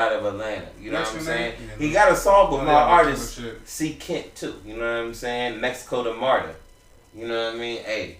out of Atlanta. You know what I'm saying? He got a song with my artist C. Kent too. You know what I'm saying? Mexico to Marta. You know what I mean? Hey,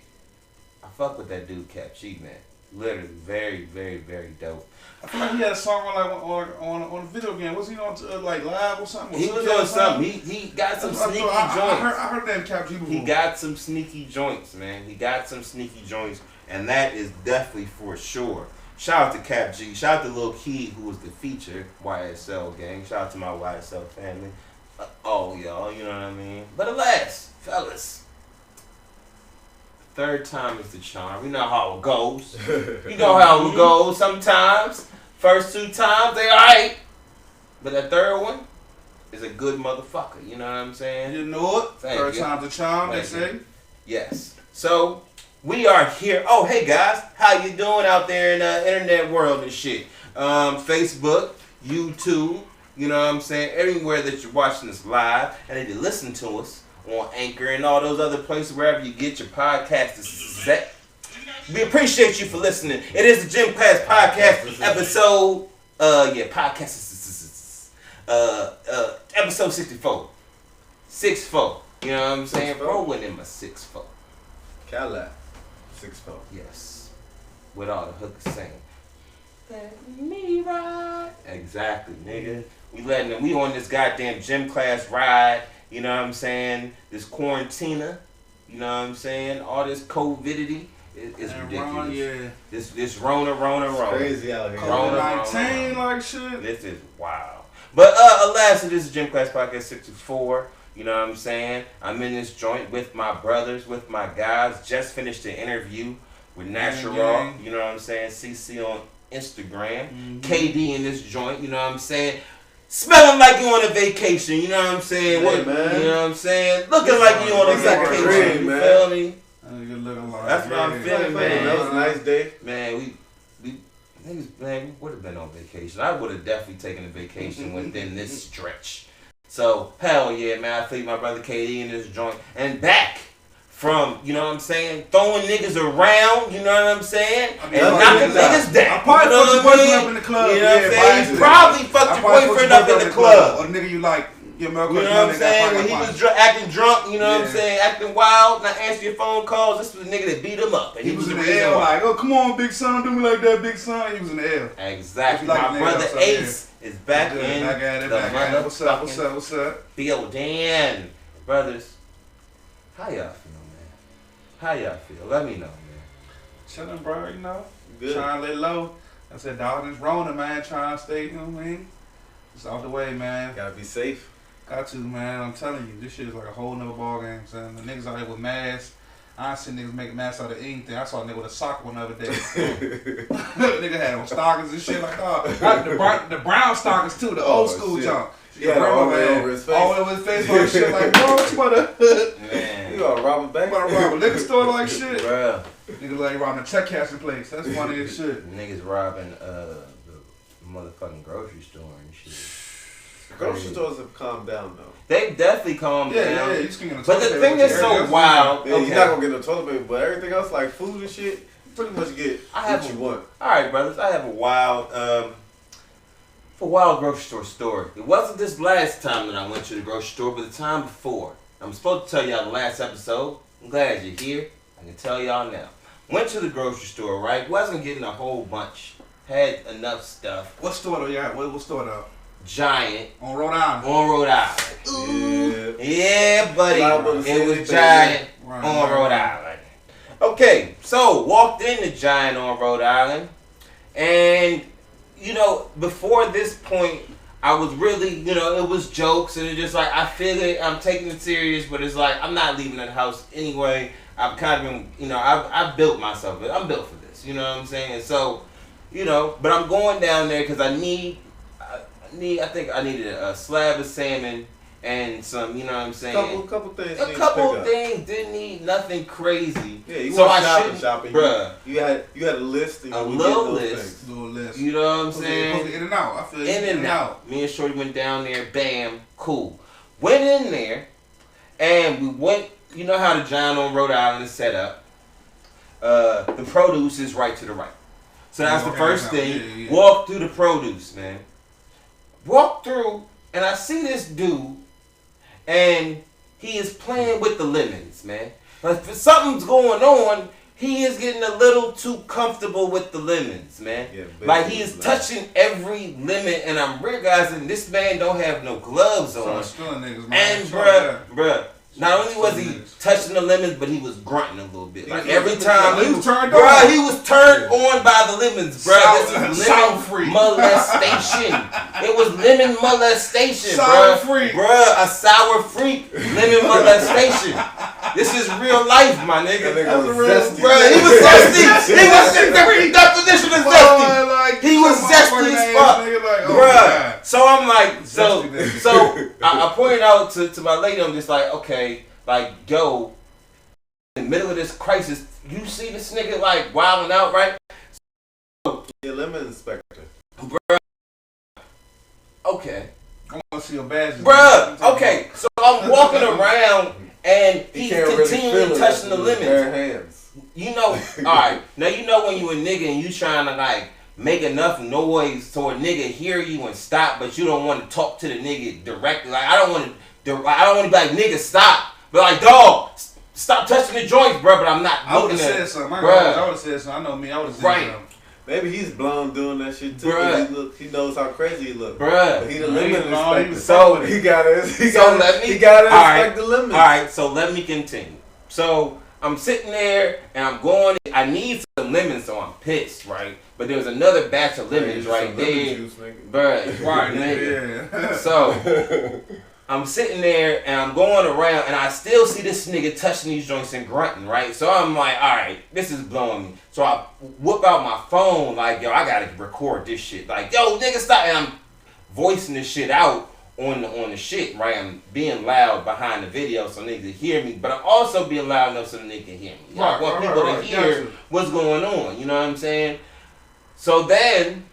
I fuck with that dude Cap G, man. Literally, very, very, very dope. I feel like he had a song on a video game. Was he on like live or something? He was on something. He got some sneaky joints. I heard that in Cap G before. He got some sneaky joints, man. He got some sneaky joints, and that is definitely for sure. Shout out to Cap G. Shout out to Lil Key, who was the feature YSL gang. Shout out to my YSL family. All y'all, you know what I mean? But alas, fellas, third time is the charm. You know how it goes. You know how it goes sometimes. First 2 times, they alright. But that third one is a good motherfucker. You know what I'm saying? You know it. Third time's the charm, they say. Yes. So, we are here. Oh, hey guys. How you doing out there in the internet world and shit? Facebook, YouTube, you know what I'm saying? Everywhere that you're watching us live. And if you listen to us on Anchor and all those other places, wherever you get your podcast set. We appreciate you for listening. It is the Gym Class Podcast episode, episode 64. 64. You know what I'm saying? Rolling in my 64. Cadillac. 6'4". Yes. With all the hookers saying, let me ride. Exactly, nigga. We on this goddamn gym class ride. You know what I'm saying? This quarantina. You know what I'm saying? All this COVIDity. It's ridiculous. This Rona. It's crazy out here. COVID-19 like shit. This is wild. But alas, it is the Gym Class Podcast 64. You know what I'm saying? I'm in this joint with my brothers, with my guys. Just finished the interview with Natural. You know what I'm saying? CC on Instagram. Mm-hmm. KD in this joint. You know what I'm saying? Smelling like you on a vacation. You know what I'm saying? Hey, man. You know what I'm saying? Looking like you on a vacation. You feel me? That's what I'm feeling, man. That was a nice day. Man, we would have been on vacation. I would have definitely taken a vacation within this stretch. So, hell yeah, man. I think my brother KD in this joint. And back from, you know what I'm saying, throwing niggas around, you know what I'm saying? And knocking niggas down. I probably fucked your boyfriend up in the club. You know what I'm saying? You probably fucked your boyfriend up in the club. Or nigga you like. You know what I'm saying? When he was acting drunk, you know what I'm saying? Acting wild, not answering your phone calls. This was a nigga that beat him up. And he was in the L like, oh, come on, big son, do me like that, big son. He was in the L. Exactly. My brother Ace is back in the What's up? building. Brothers, how y'all feel, man? How y'all feel? Let me know, man. Chilling, bro, you know? Good. Trying to lay low. I said, dog, this Rona, man, trying to stay, you know what I mean? It's out the way, man. Gotta be safe. Got to, man. I'm telling you, this shit is like a whole nother ball game, son. The niggas out here with masks. I seen niggas make masks out of anything. I saw a nigga with a sock one the other day. Nigga had on stockings and shit like that. The brown stockings too, the old school junk. Yeah, all the way over his face. All over his face like shit like, bro, what you about to... Man. You gotta rob a bank? You about to rob a liquor store like shit? Bruh. Niggas like robbing a check cashing place. That's funny as shit. Niggas robbing the motherfucking grocery store and shit. Grocery stores have calmed down though. They definitely calmed down. Yeah, you just get but the thing that's so wild. Yeah, you're not gonna get no toilet paper, but everything else like food and shit, you pretty much get what you want. Alright, brothers, I have a wild grocery store story. It wasn't this last time that I went to the grocery store, but the time before. I'm supposed to tell y'all the last episode. I'm glad you're here. I can tell y'all now. Went to the grocery store, right? Wasn't getting a whole bunch. Had enough stuff. What store though? Yeah, what store though? Giant. On Rhode Island. Ooh. Yeah, buddy. It was Giant on Rhode Island. Okay, so walked into Giant on Rhode Island. And, you know, before this point, I was really, you know, it was jokes. And it's just like, I feel it. I'm taking it serious. But it's like, I'm not leaving the house anyway. I've kind of been, you know, I've built myself. I'm built for this. You know what I'm saying? And so, you know, but I'm going down there because I think I needed a slab of salmon and some, you know what I'm saying? Couple things. A couple things, didn't need nothing crazy. Yeah, you so want shopping. Bruh. You had a list. And a little list. You know what I'm saying? In and out. I feel in and out. Me and Shorty went down there, bam, cool. Went in there, and we went, you know how the Giant on Rhode Island is set up. The produce is right to the right. So that's the first thing. Yeah. Walk through the produce, man. walk through and I see this dude, and he is playing with the lemons, man. Like, if something's going on, he is getting a little too comfortable with the lemons, man. Yeah, like, he is touching every lemon, and I'm realizing this man don't have no gloves on. And bruh, not only was he touching the lemons, but he was grunting a little bit. Like, every time he was turned on. He was turned on by the lemons, bruh. This is lemon molestation. It was lemon molestation, bruh. Bruh, a sour freak lemon molestation. This is real life, my nigga. Bruh, he was zesty. He was the definition of zesty. He was zesty as fuck. Bruh. So I'm like, so I pointed out to my lady, I'm just like, okay, like, yo, in the middle of this crisis, you see this nigga like wilding out, right? Yeah, lemon inspector. Bruh. Okay. I want to see your badge. Bruh, okay, so I'm walking around and he's continually touching the lemons. You know, alright, now you know when you a nigga and you trying to like make enough noise so a nigga hear you and stop, but you don't want to talk to the nigga directly. Like, I don't want to be like, nigga, stop. But like, dog, stop touching the joints, bro. But I'm not looking at it. I would have said something. I would have said something. I know me. I would have said something. Maybe he's blown doing that shit too. He knows how crazy he look. Bruh. But he the lemon inspector. So he gotta inspect the lemons. Alright, so let me continue. So I'm sitting there and I'm going, I need some lemons, so I'm pissed, right? But there was another batch of lemons right there. Bruh, right, nigga. So I'm sitting there and I'm going around and I still see this nigga touching these joints and grunting, right? So I'm like, alright, this is blowing me. So I whip out my phone like, yo, I gotta record this shit. Like, yo, nigga, stop. And I'm voicing this shit out on the shit, right? I'm being loud behind the video so niggas hear me, but I'm also being loud enough so the nigga can hear me. I want people to hear what's going on, you know what I'm saying? So then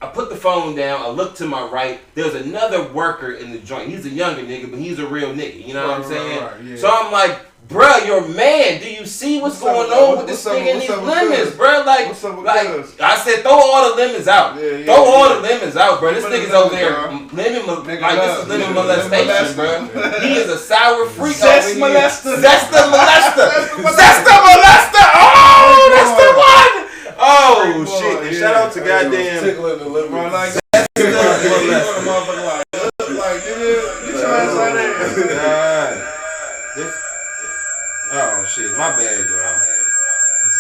I put the phone down, I look to my right, there's another worker in the joint. He's a younger nigga, but he's a real nigga, you know what I'm saying? Yeah. So I'm like, bruh, you're man, do you see what's going on with this nigga and these lemons, bruh? Like, I said, throw all the lemons out. Throw all the lemons out, bruh. This nigga's over there, this is lemon molestation, bruh. He is a sour freak over here. Zesta Molesta. Zesta Molesta. Oh, that's the one. Oh, shit. And shout out to goddamn tickling the liver. Like, oh shit, my bad, y'all.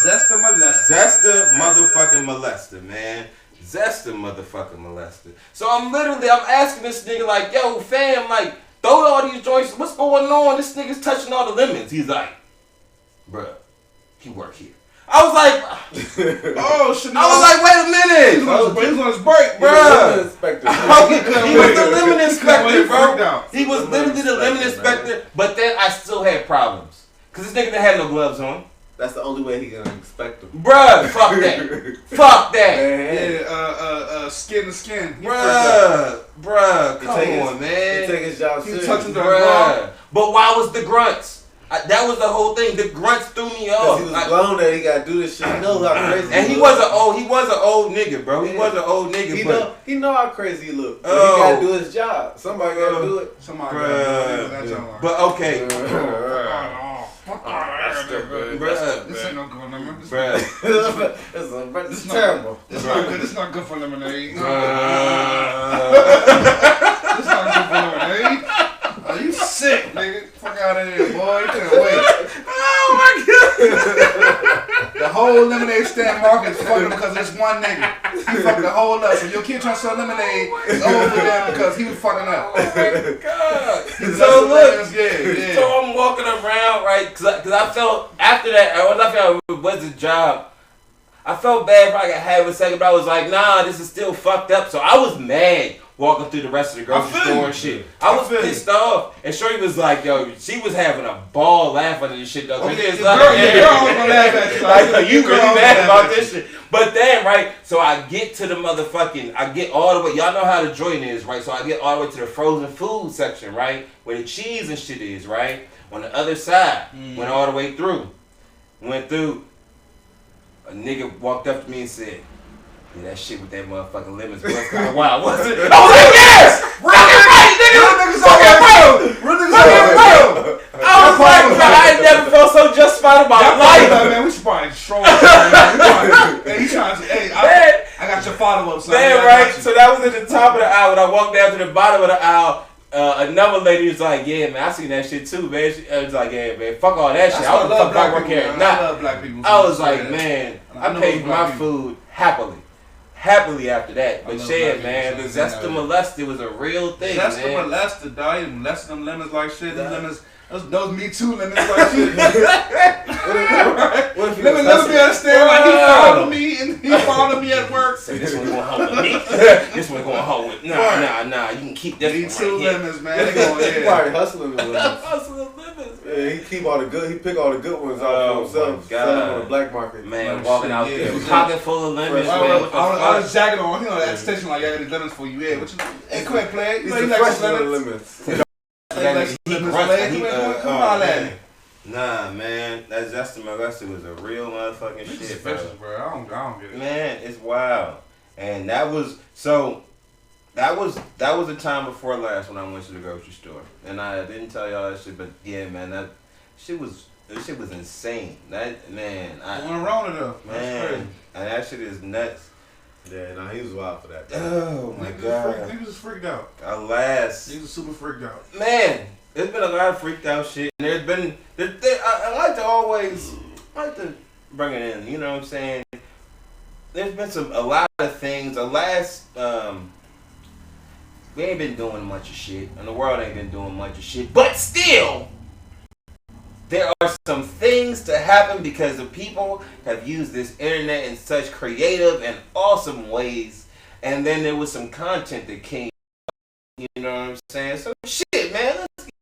Zesta Molesta. Zesta motherfucking Molesta, man. Zesta motherfucking Molesta. So I'm asking this nigga like, yo, fam, like, throw all these joints. What's going on? This nigga's touching all the lemons. He's like, bruh, he work here. I was like, oh shit. I was like, wait a minute. He was on his break, bruh. He was the lemon inspector, bro. He was literally the lemon inspector, but then I still had problems. Cause this nigga didn't have no gloves on. That's the only way he gonna inspect them. Bruh, fuck that. Fuck that. Yeah, skin to skin. Bruh, come on, man. He take his job serious. Bruh. But why was the grunts? That was the whole thing. The grunts threw me off. He was blown that he gotta do this shit. He knows how crazy. And he was an old nigga, bro. He was an old nigga. He know how crazy he look. But he gotta do his job. Somebody gotta do it. Somebody gotta do it. But okay. This ain't no good lemonade. This is terrible. It's not good. It's not good for lemonade. It's not good for lemonade. Are you sick, nigga? Fuck out of here, boy. You can't wait. Oh my god. The whole lemonade stand market is fucking because it's one nigga. He fucked the whole up. So your kid trying to sell lemonade is over for them because he was fucking up. Oh my god. So look, so I'm walking around, right? Because I felt after that, once I felt it was a job, I felt bad for like a half a second, but I was like, nah, this is still fucked up. So I was mad walking through the rest of the grocery store and shit. I was pissed off. And Shorty was like, yo, she was having a ball laughing at this shit though. Like, you really mad about this shit. But then, right, so I get to the motherfucking, I get all the way, y'all know how the joint is, right? So I get all the way to the frozen food section, right? Where the cheese and shit is, right? On the other side. Went all the way through. Went through. A nigga walked up to me and said, Yeah, that shit with that motherfucking lemons was kind of wild, wasn't it? I was like, yes! Fucking right, nigga! Fucking right! I was like, bro, I ain't never felt so justified about life. Man, we should probably troll. Hey, you trying to? Hey, I got your follow-up, son. Man, right? So that was at the top of the aisle. When I walked down to the bottom of the aisle, another lady was like, yeah, man, I seen that shit too, man. She was like, yeah, man, fuck all that shit. I was fuck black work here. I love black people. I was like, man, I paid for my food happily after that. But shit, man, the Zesta Molesta was a real thing, man. Zesta Molesta, dog. You molested them lemons like shit. Them lemons, those Me Too lemons like shit. What if you Let me understand. Like, he followed me and he followed me at work. So this one going home with me. This one going home with nah. You can keep this Me one Too right here. lemons, man. He probably hustling the lemons. Hustling lemons. Yeah, he keep all the good. He pick all the good ones out for himself. Sell them on the black market. Man, walking out there, pocket full of lemons. I was jacking on, at the station like, I got these lemons for you. Yeah, what you? Hey, quit playing. You know, you like some lemons. Nah, man, that Zesta Molesta was a real motherfucking shit, bro. I don't get it. Man, it's wild, and that was the time before last when I went to the grocery store, and I didn't tell y'all that shit, but yeah, man, that shit was insane. That man, Rona though, man, and that shit is nuts. Yeah, nah, he was wild for that. Oh my god, he was freaked out. Alas, he was super freaked out. Man, there's been a lot of freaked out shit. And there's been, I like to bring it in. You know what I'm saying? There's been a lot of things. We ain't been doing much of shit, and the world ain't been doing much of shit. But still, there are some things to happen because the people have used this internet in such creative and awesome ways. And then there was some content that came. You know what I'm saying? So shit, man. Let's get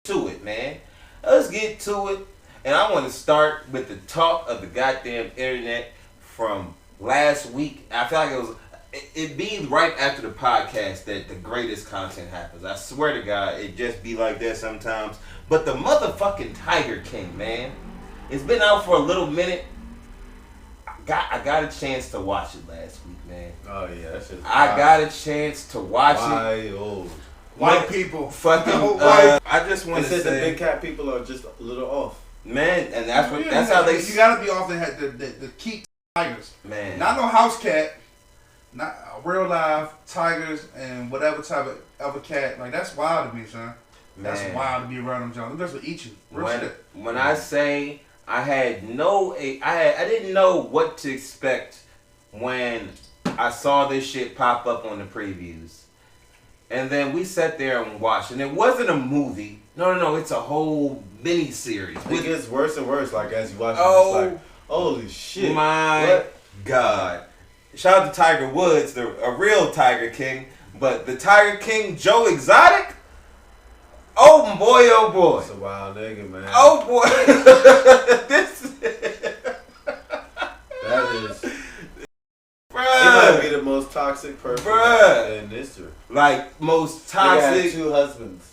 to it, man. Let's get to it. And I want to start with the talk of the goddamn internet from last week. I feel like it'd be right after the podcast that the greatest content happens. I swear to God, it just be like that sometimes. But the motherfucking Tiger King, man. It's been out for a little minute. I got a chance to watch it last week, man. Oh yeah, that shit. I got a chance to watch it. White people, fucking. I just want to say the big cat people are just a little off, man, and that's what. That's how they. You gotta be off the keep tigers, man. Not no house cat, not real live tigers and whatever type of other cat. Like that's wild to me, son. Man. That's wild to be around them, John. That's what eat you. When I say. I didn't know what to expect when I saw this shit pop up on the previews. And then we sat there and watched. And it wasn't a movie. No, it's a whole mini series. It gets worse and worse, like, as you watch it. It's like, holy shit. My God. Shout out to Tiger Woods, a real Tiger King. But the Tiger King, Joe Exotic? Oh boy. It's a wild nigga, man. Oh boy. That is. Bruh. He might be the most toxic person in history. Like, most toxic. He had 2 husbands.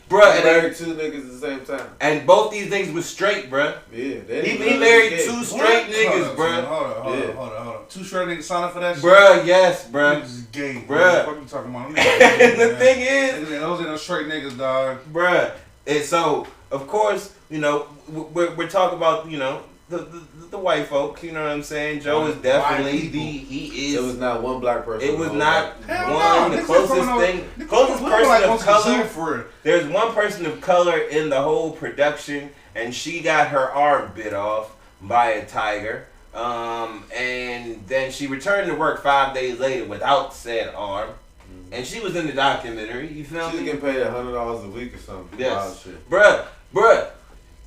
Bruh. He married 2 niggas at the same time. And both these niggas was straight, bruh. Yeah. He married 2 straight niggas, bruh. Hold on. 2 straight niggas signed up for that shit? Bruh, yes, bruh. Niggas is gay, bruh. What you talking about? The thing is. Those ain't no straight niggas, dog. Bruh. And so, of course, you know, we're talking about, you know, the white folk, you know what I'm saying? Joe is definitely he is. It was not one black person. It was not one. The closest person of color. There's one person of color in the whole production, and she got her arm bit off by a tiger. And then she returned to work 5 days later without said arm. And she was in the documentary. You feel me? She's getting paid $100 a week or something. Yes, wild shit. bruh.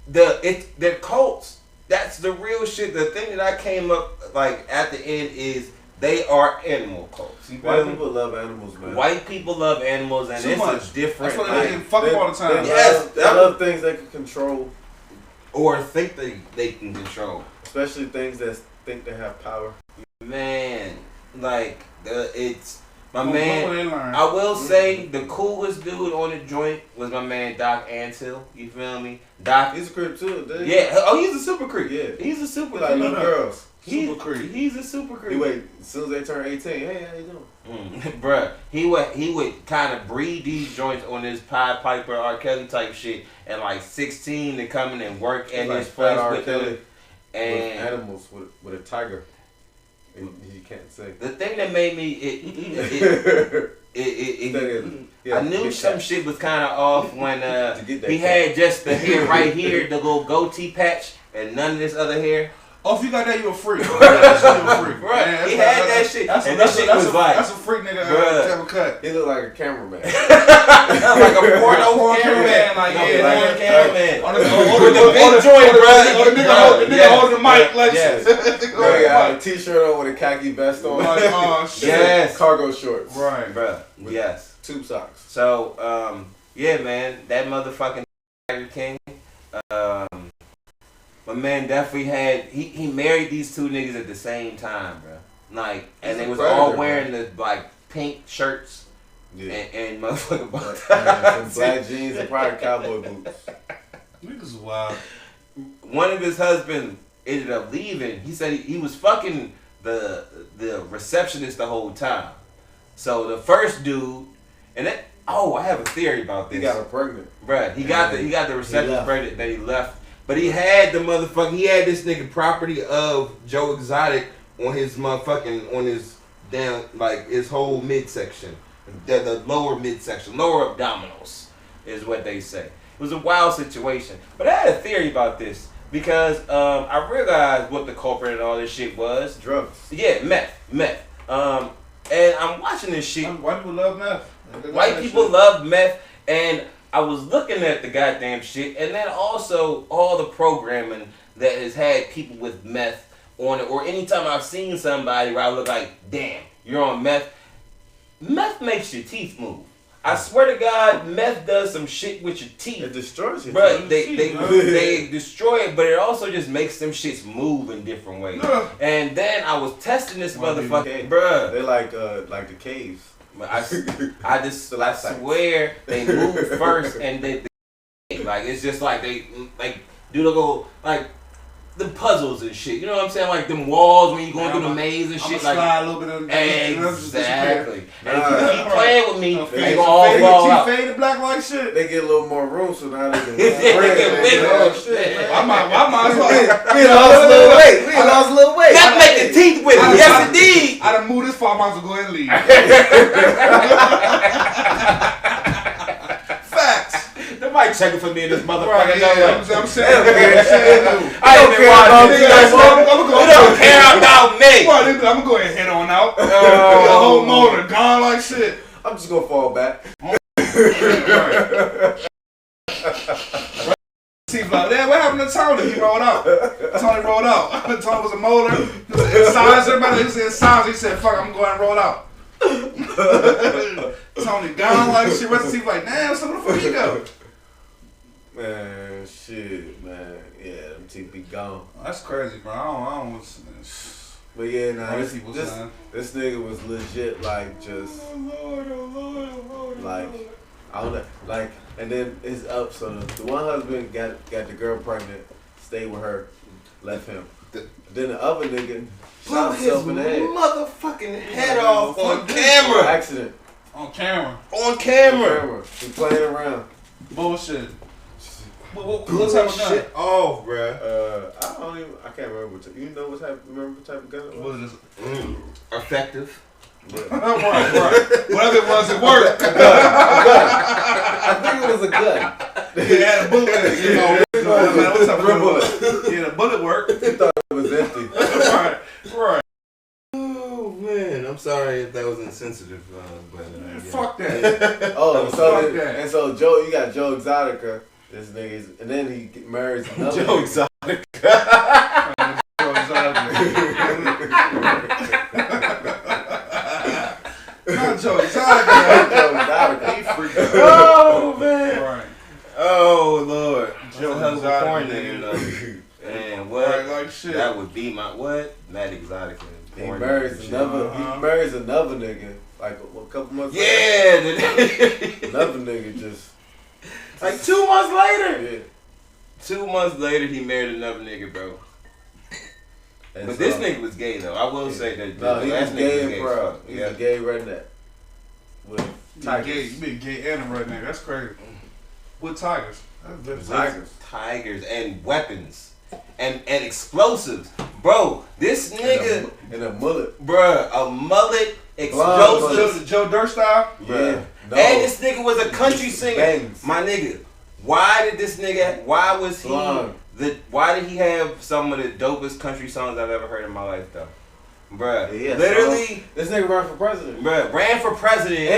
They're cults. That's the real shit. The thing that I came up like at the end is they are animal cults. White people love animals, man. White people love animals, and it's a different. That's why they fuck them all the time. They love things they can control, or think they can control. Especially things that think they have power. Man, like it's. My man, I will say the coolest dude on the joint was my man Doc Antil. You feel me? Doc, he's a creep too, dude. Yeah. Oh, he's a super creep. Yeah, he's a super creep. Like little girls. Super creep. He's a super creep. He wait, as soon as they turn 18, hey, how you doing? Bruh, he would kind of breed these joints on this Pied Piper R. Kelly type shit, and like 16 to come in and work at his place with them. And with animals with a tiger. You can't say. The thing that made me I knew some shit was kind of off when he had just the hair right here, the little goatee patch, and none of this other hair. Oh, if you got that, you a freak. You a freak. Right. Man, he had that shit. That's a freak nigga to have a cut. He looked like a cameraman. Like a porno cameraman. Like a cameraman. With the big joint, bro. The nigga holding the mic like shit. He got a t-shirt on with a khaki vest on. Oh, shit. Yes. Cargo shorts. Right. Bro. Yes. Tube socks. So, yeah, man. That motherfucking Tiger King. My man definitely had he married these two niggas at the same time, bro. Like, and they was all wearing the like pink shirts and motherfucking some black jeans and probably cowboy boots. Niggas is wild. One of his husbands ended up leaving. He said he was fucking the receptionist the whole time. So the first dude, and that I have a theory about this. He got her pregnant, bruh. He got the receptionist pregnant that he left. But he had this nigga property of Joe Exotic on his damn, like, his whole midsection. The lower midsection, lower abdominals is what they say. It was a wild situation. But I had a theory about this because I realized what the culprit and all this shit was. Drugs. Yeah, meth. And I'm watching this shit. White people love meth. White people love meth, and I was looking at the goddamn shit, and then also all the programming that has had people with meth on it, or anytime I've seen somebody where I look like, damn, you're on meth. Meth makes your teeth move. I swear to God, meth does some shit with your teeth. It destroys your teeth. They destroy it, but it also just makes them shits move in different ways. And then I was testing this motherfucker, bruh. They like the caves. I swear they move first and they like it's just like they like do the little like the puzzles and shit. You know what I'm saying? Like them walls when you going through the maze and shit. Like slide a little bit of exactly. And if you keep playing with me, they gonna all fall out. Fade the black light shit. They get a little more room, so now they can. Shit. I might as well. We lost a little weight. That make the teeth with it. Yes, indeed. I done moved this far. I might as well go ahead and leave. Facts. They might check it for me in this motherfucker. Right, yeah, I'm saying. I don't care about you. You don't care about me. I'm gonna go ahead and head on out. The whole motor gone like shit. I'm just gonna fall back. Seems like, what happened to Tony? He rolled out. Tony rolled out. Tony was a motor. He was incised. Everybody was incised. He said, fuck, I'm going to roll out. Tony gone like shit. Rest of the team like, damn, so where the fuck he go? Man, shit, man. Yeah, them teeth be gone. That's crazy, bro. I don't want to. But yeah, nah, this nigga was legit, like, just. Oh, Lord. Like, I don't know. Like, and then it's up, so the one husband got the girl pregnant, stayed with her, left him. Then the other nigga blew his motherfucking head off on camera. Accident. On camera. He playing around. Bullshit. What type of gun? Shit off, bruh. I can't remember. You know remember what type of gun it was? What is this? Effective. Yeah. right. Whatever it was, it worked. I think it was a gun. It had a bullet in it. You know what type of bullet? Yeah, the bullet worked. He thought it was empty. Right. Oh man, I'm sorry if that was insensitive, but fuck that. So Joe, you got Joe Exotica. This nigga's, and then he marries another Joe Exotic. Not Joe Exotic. Joe Exotic. He freaked out. Oh man. Right. Oh Lord. Joe Exotic. And what? Right, like shit. That would be my what? Matt Exotic. He marries another. He marries another nigga. Like a couple months. Yeah. Another nigga just. Like 2 months later. Yeah. 2 months later, he married another nigga, bro. And but so, this nigga was gay though. I will say that. No, he was gay and proud. He's a gay redneck. With tigers. You been gay and a redneck. That's crazy. With tigers. That's Tigers and weapons. And explosives. Bro, this nigga. And a mullet. Bruh, a mullet, explosives. Joe Dirt style? Yeah. No. And this nigga was a country singer. Bangs. My nigga. Why did he have some of the dopest country songs I've ever heard in my life though? Bruh. Yeah, literally. This nigga ran for president. Bruh, ran for president.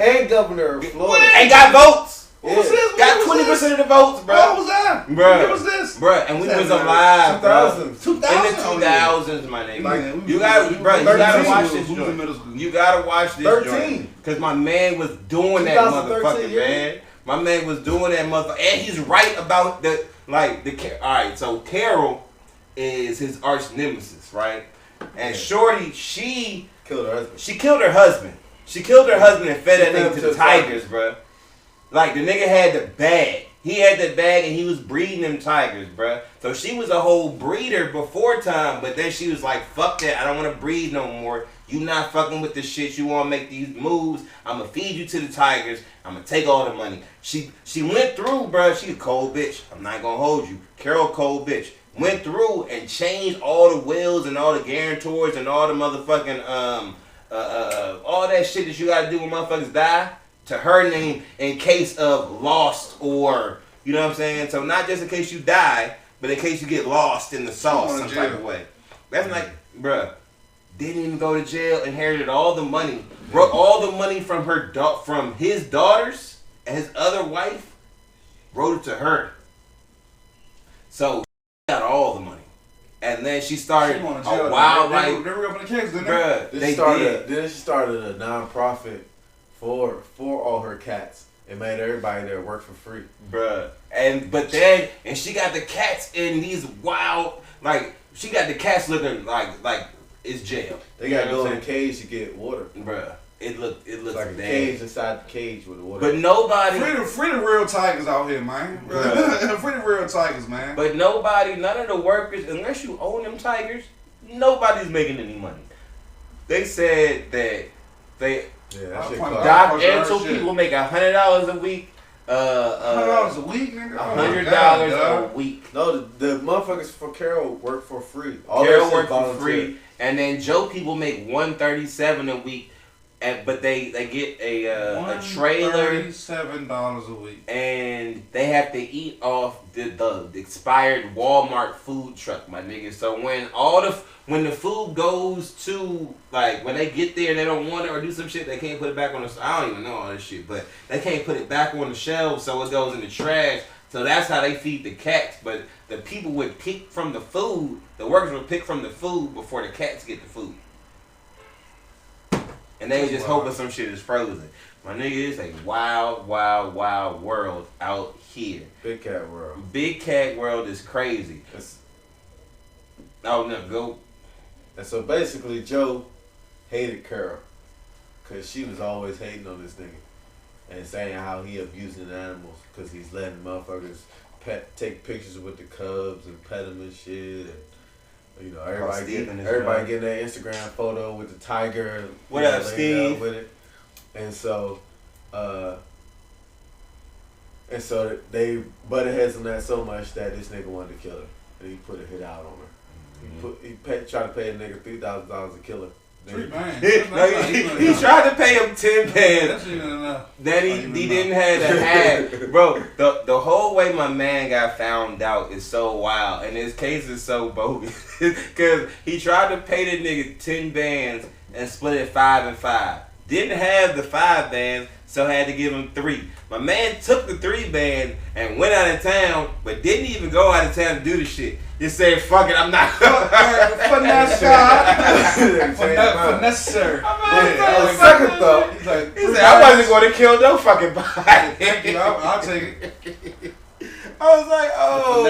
And governor of Florida. And got votes. What was this? Got 20% of the votes, bro. What was that? Bruh. What was this? Bruh, and we was alive, bro. 2000s. In the 2000s, my nigga. Like, you gotta watch this joint. You gotta watch this 13. Because my man was doing that motherfucker, man. My man was doing that motherfucker. And he's right about alright, so Carol is his arch nemesis, right? And Shorty, she killed her husband. She killed her husband. She killed her husband and fed that nigga to the tigers, bro. Like, the nigga had the bag. He had the bag and he was breeding them tigers, bruh. So she was a whole breeder before time, but then she was like, fuck that, I don't want to breed no more. You not fucking with this shit. You want to make these moves. I'm going to feed you to the tigers. I'm going to take all the money. She went through, bruh. She a cold bitch. I'm not going to hold you. Carol, cold bitch. Went through and changed all the wills and all the guarantors and all the motherfucking, all that shit that you got to do when motherfuckers die to her name in case of lost or, you know what I'm saying? So not just in case you die, but in case you get lost in the sauce some type of way. That's like, bruh, didn't even go to jail, inherited all the money, brought all the money from from his daughters and his other wife, wrote it to her. So she got all the money. And then she started a wild life. They were up in the case, didn't they? Then she started a non-profit for all her cats. It made everybody there work for free. Bruh. And she got the cats in these wild, like, she got the cats looking like it's jail. They got to go in a cage to get water. Bruh. It looks like a cage inside the cage with the water. But nobody... Free the real tigers out here, man. Free the real tigers, man. But none of the workers, unless you own them tigers, nobody's making any money. They said that Doc and two people make $100 a week. $100 a week, nigga. $100 a week. No, the motherfuckers for Carol work for free. Carol work for free, and then Joe people make $137 a week, but they get a trailer. $137 a week, and they have to eat off the expired Walmart food truck, my nigga. So when the food goes to, like, when they get there and they don't want it or do some shit, they can't put it back on the... I don't even know all this shit, but they can't put it back on the shelves, so it goes in the trash. So that's how they feed the cats. But the people would pick from the food, the workers would pick from the food before the cats get the food. And they just hoping some shit is frozen. My nigga, it's a wild, wild, wild world out here. Big cat world. Big cat world is crazy. Oh, no, go... And so basically, Joe hated Carol because she was always hating on this nigga and saying how he abusing animals because he's letting motherfuckers take pictures with the cubs and pet them and shit. And, you know, everybody getting their Instagram photo with the tiger. What up, Steve? With it. And so they butted heads on that so much that this nigga wanted to kill her and he put a hit out on her. He tried to pay a nigga $3,000 to kill her. He tried to pay him 10 bands. Then he didn't have to have. Bro, the whole way my man got found out is so wild, and his case is so bogus. Because he tried to pay the nigga 10 bands and split it 5 and 5. Didn't have the 5 bands, so had to give him 3. My man took the 3 bands and went out of town, but didn't even go out of town to do the shit. Just said, fuck it, I'm not. Finesse, sir. Second thought. He said, I wasn't going to kill no fucking body. I'll take it. I was like, oh,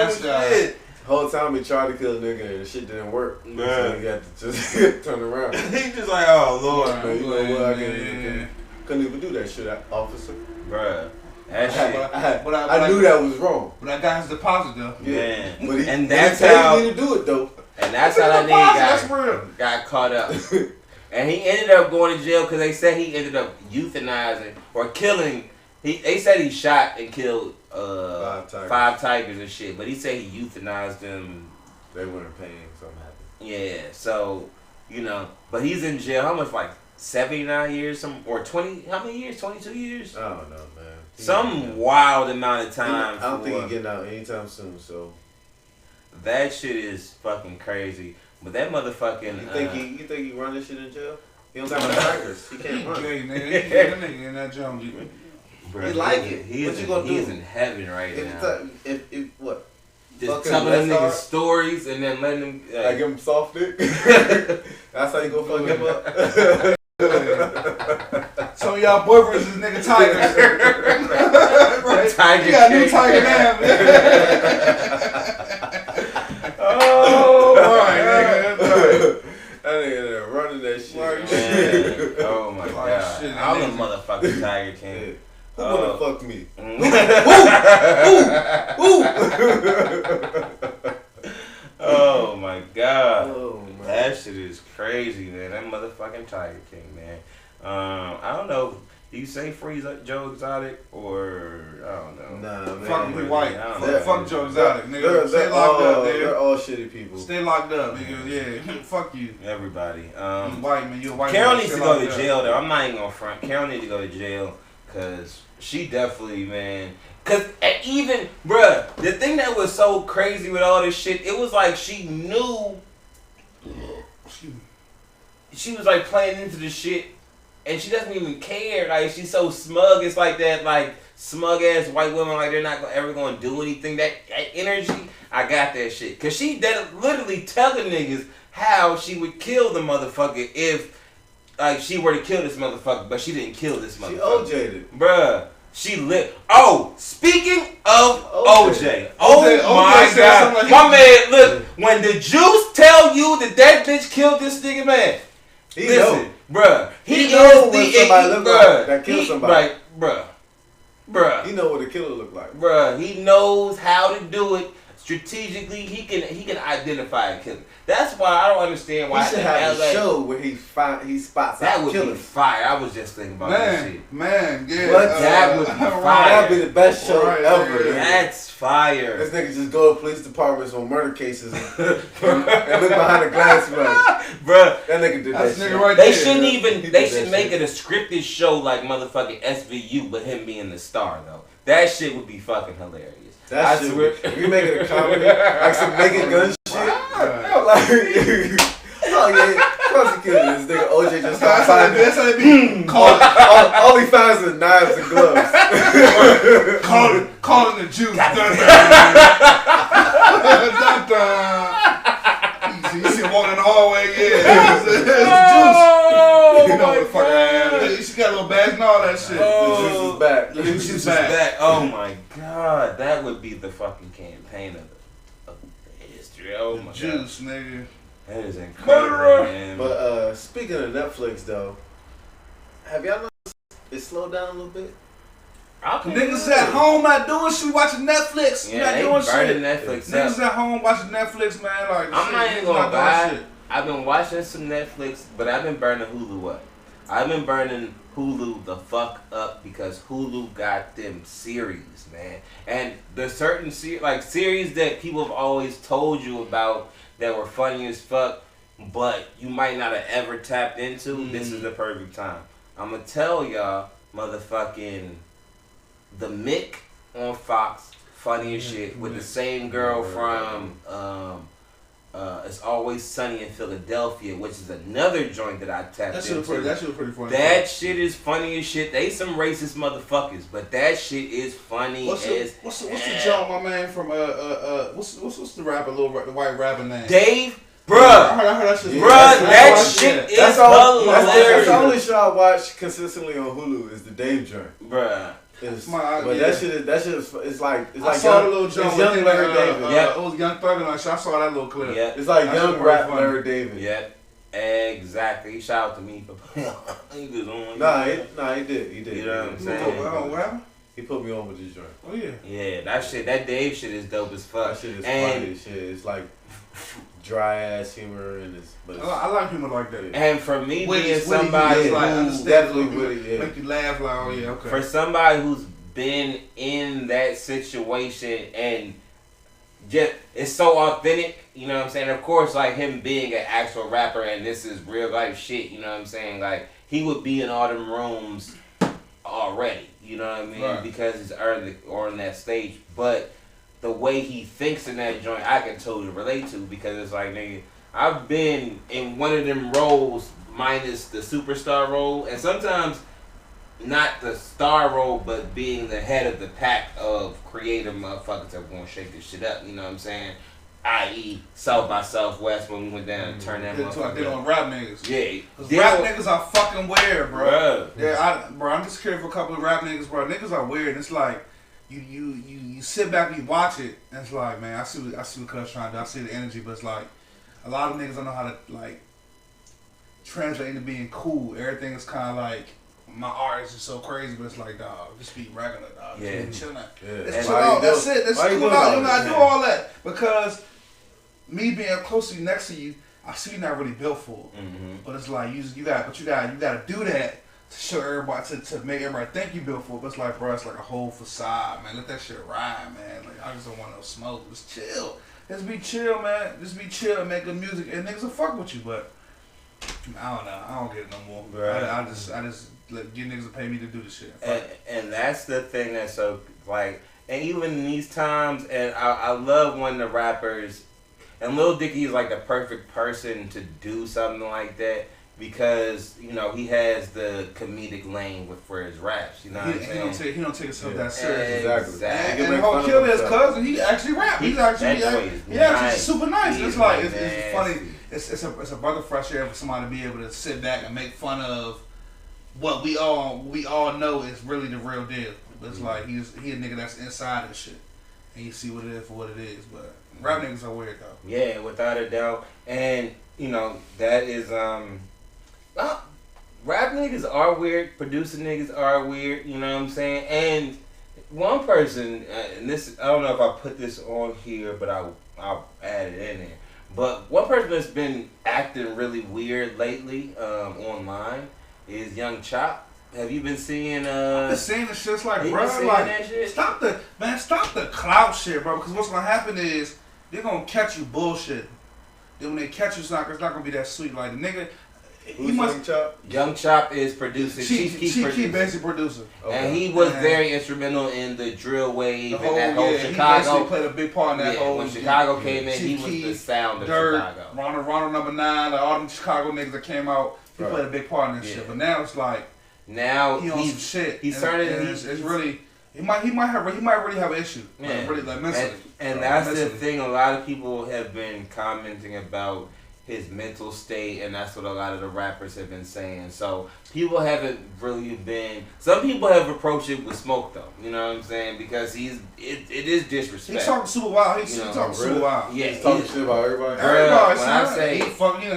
shit. The whole time he tried to kill a nigga and the shit didn't work. So he got to just turn around. He just like, oh, Lord. You know what? I couldn't even do that shit, officer. Bruh. That shit. I knew that was wrong. But I got his deposit though. Yeah. Man. But and that's how he to do it though. And that's how that nigga got caught up. And he ended up going to jail because they said he ended up euthanizing or killing. They said he shot and killed 5 tigers and shit, but he said he euthanized them. They weren't paying, something happened. Yeah, so, but he's in jail, how much, like 79 years, or 20, how many years, 22 years? I don't know, man. Some wild amount of time. I don't think he's getting out anytime soon, so. That shit is fucking crazy. But that motherfucking... You think he run this shit in jail? He don't got no tigers. He can't run. That nigga in that jump. Bro, he like it. What you gonna do? He's in heaven right now. If what? Just telling them niggas stories and then letting them... I give him soft dick. That's how you go fuck him up. Some of y'all boyfriends is nigga tigers. Right? Tiger you got a new tiger now. Oh, right, nigga. That nigga running that shit. Man. Oh my god. Shit, I'm a motherfucking Tiger King. Who wanna fuck me? Oh my god. Oh, man. That shit is crazy, man. That motherfucking Tiger King, man. I don't know. Do you say free Joe Exotic or I don't know? Nah, man. Fuck me white. Fuck Joe Exotic, nigga. Stay locked up, nigga. They're all shitty people. Stay locked up, nigga. Yeah. Fuck you. Everybody. You white man. You a white Carol man. needs to go to jail though. I'm not even gonna front. Carol needs to go to jail because she definitely, man. Cause even, bruh, the thing that was so crazy with all this shit, it was like she knew. She was like playing into the shit. And she doesn't even care. Like, she's so smug. It's like that, like, smug ass white woman. Like, they're not ever gonna do anything. That energy, I got that shit. Cause she literally telling niggas how she would kill the motherfucker if, like, she were to kill this motherfucker, but she didn't kill this motherfucker. She OJ'd it. Bruh. She lit. Oh, speaking of OJ. Oh my god. Like my man, look, when the Juice tell you that bitch killed this nigga, man. Listen, bruh. He knows is when the somebody look like that killed somebody. Right, bruh. He know what a killer look like. Bruh, he knows how to do it strategically. He can identify a killer. That's why I don't understand why he should have a show where he spots that out would killers. Be fire. I was just thinking about that shit. Man, yeah. What? That would be fire. That'd be the best show ever. Yeah. That's fire. This nigga just go to police departments on murder cases and look behind the glass like, bruh. That nigga did that shit. Right they there. shouldn't even. They should make it a scripted show like motherfucking SVU, but him being the star though. That shit would be fucking hilarious. That shit. If we make it a comedy, like some Naked Gun shit. Oh yeah, prosecuted this nigga OJ just started finding. That's how they be. All he finds is knives and gloves. Calling the Juice. You see him walking in the hallway, yeah. It's the Juice. You know what the fuck I am. She got a little bags and all that shit. The Juice is back. The Juice is back. Oh my god, that would be the fucking campaign of the history. Oh my Juice, god. Nigga. That is incredible, man. But speaking of Netflix though, have y'all noticed it slowed down a little bit? Niggas at home not doing shit, watching Netflix. Yeah, not doing shit. Netflix niggas at home watching Netflix, man. Like I'm not even gonna lie. I've been watching some Netflix, but I've been burning Hulu up. I've been burning Hulu the fuck up because Hulu got them series, man. And the certain series that people have always told you about that were funny as fuck, but you might not have ever tapped into. This is the perfect time. I'm gonna tell y'all, motherfucking The Mick on Fox, funny as shit, with the same girl from It's Always Sunny in Philadelphia, which is another joint that I tapped into. That shit was pretty funny. That shit is funny as shit. They some racist motherfuckers, but that shit is funny what's the joint, my man from what's the rapper, the white rapper name? Dave. Bruh, I heard that shit. That shit is hilarious. That's the only show I watch consistently on Hulu is the Dave joint. Bruh. But that shit is it's like I saw young, the little joint. It's young Larry David. Yep. It was Young Thug and I saw that little clip. Yep. It's like young rap Larry David. Yep. Exactly. Shout out to me for he was on. Nah, he did. You know what I'm saying? He put me on with this joint. Oh yeah. Yeah, that Dave shit is dope as fuck. That shit is funny as shit. It's like dry ass humor in his. But I like humor like that. And for me, being somebody who's definitely witty, make you laugh like, oh yeah, okay. For somebody who's been in that situation and just it's so authentic, you know what I'm saying? Of course, like him being an actual rapper and this is real life shit, you know what I'm saying? Like he would be in all them rooms already, you know what I mean? Right. Because he's earned it on that stage. But the way he thinks in that joint, I can totally relate to because it's like, nigga, I've been in one of them roles minus the superstar role, and sometimes not the star role, but being the head of the pack of creative motherfuckers that want to shake this shit up. You know what I'm saying? I.e. South by Southwest when we went down and turned that motherfucker. I did on rap niggas. Yeah. Cause rap niggas are fucking weird, bro. Bruh. Yeah, I'm just curious for a couple of rap niggas, bro. Niggas are weird. It's like you sit back and you watch it, and it's like, man, I see what Cuz trying to do. I see the energy, but it's like a lot of niggas don't know how to like translate into being cool. Everything is kind of like. My art is just so crazy, but it's like, dog, just be regular, dog. Yeah. Just chill out. Yeah. Let's chill out. That's it. Let's cool out. You gotta do all that. Because me being close to you, next to you, I see you're not really built for it. Mm-hmm. But it's like, you gotta do that to show everybody, to make everybody think you built for it. But it's like, bro, it's like a whole facade, man. Let that shit ride, man. Like, I just don't want no smoke. Just chill. Just be chill, man. Just be chill and make good music. And niggas will fuck with you, but I don't know. I don't get it no more. Right. I just let you niggas to pay me to do this shit. And that's the thing that's so like, and even in these times, and I love when the rappers, and Lil Dicky is like the perfect person to do something like that because you know he has the comedic lane for his raps. You know what I'm saying? He don't take himself that serious. Exactly. And the whole killer is cousin. He actually rap. He's actually super nice. It's like it's funny. It's a breath of fresh air for somebody to be able to sit back and make fun of what we all know is really the real deal. But it's like he a nigga that's inside of the shit, and you see what it is for what it is. But rap niggas are weird though. Yeah, without a doubt, and you know that is rap niggas are weird, producing niggas are weird. You know what I'm saying? And one person, and this I don't know if I put this on here, but I'll add it in there. But one person that's been acting really weird lately online is Young Chop. Have you been seeing? I've been seeing the shit like, bro, like stop the clout shit, bro. Because what's gonna happen is they're gonna catch you bullshit. Then when they catch you, it's not gonna be that sweet. Like the nigga, he must. Young Chop? Young Chop is producing. Chief Keef basic producer. Okay. And he was very instrumental in the drill wave and that whole Chicago. He played a big part in that whole. When Chicago came in, he was the sound of Chicago. Ronald number 9, like all them Chicago niggas that came out, he played a big part in that shit. But now it's like he on some shit. He's turning. It's really. He might really have an issue. Yeah. Really like mentally. And that's the thing. A lot of people have been commenting about his mental state, and that's what a lot of the rappers have been saying. So people haven't really been. Some people have approached it with smoke though. You know what I'm saying? Because it is disrespect. He's talking super wild. He's talking super wild. Yeah, he's talking shit about everybody. Everybody. When I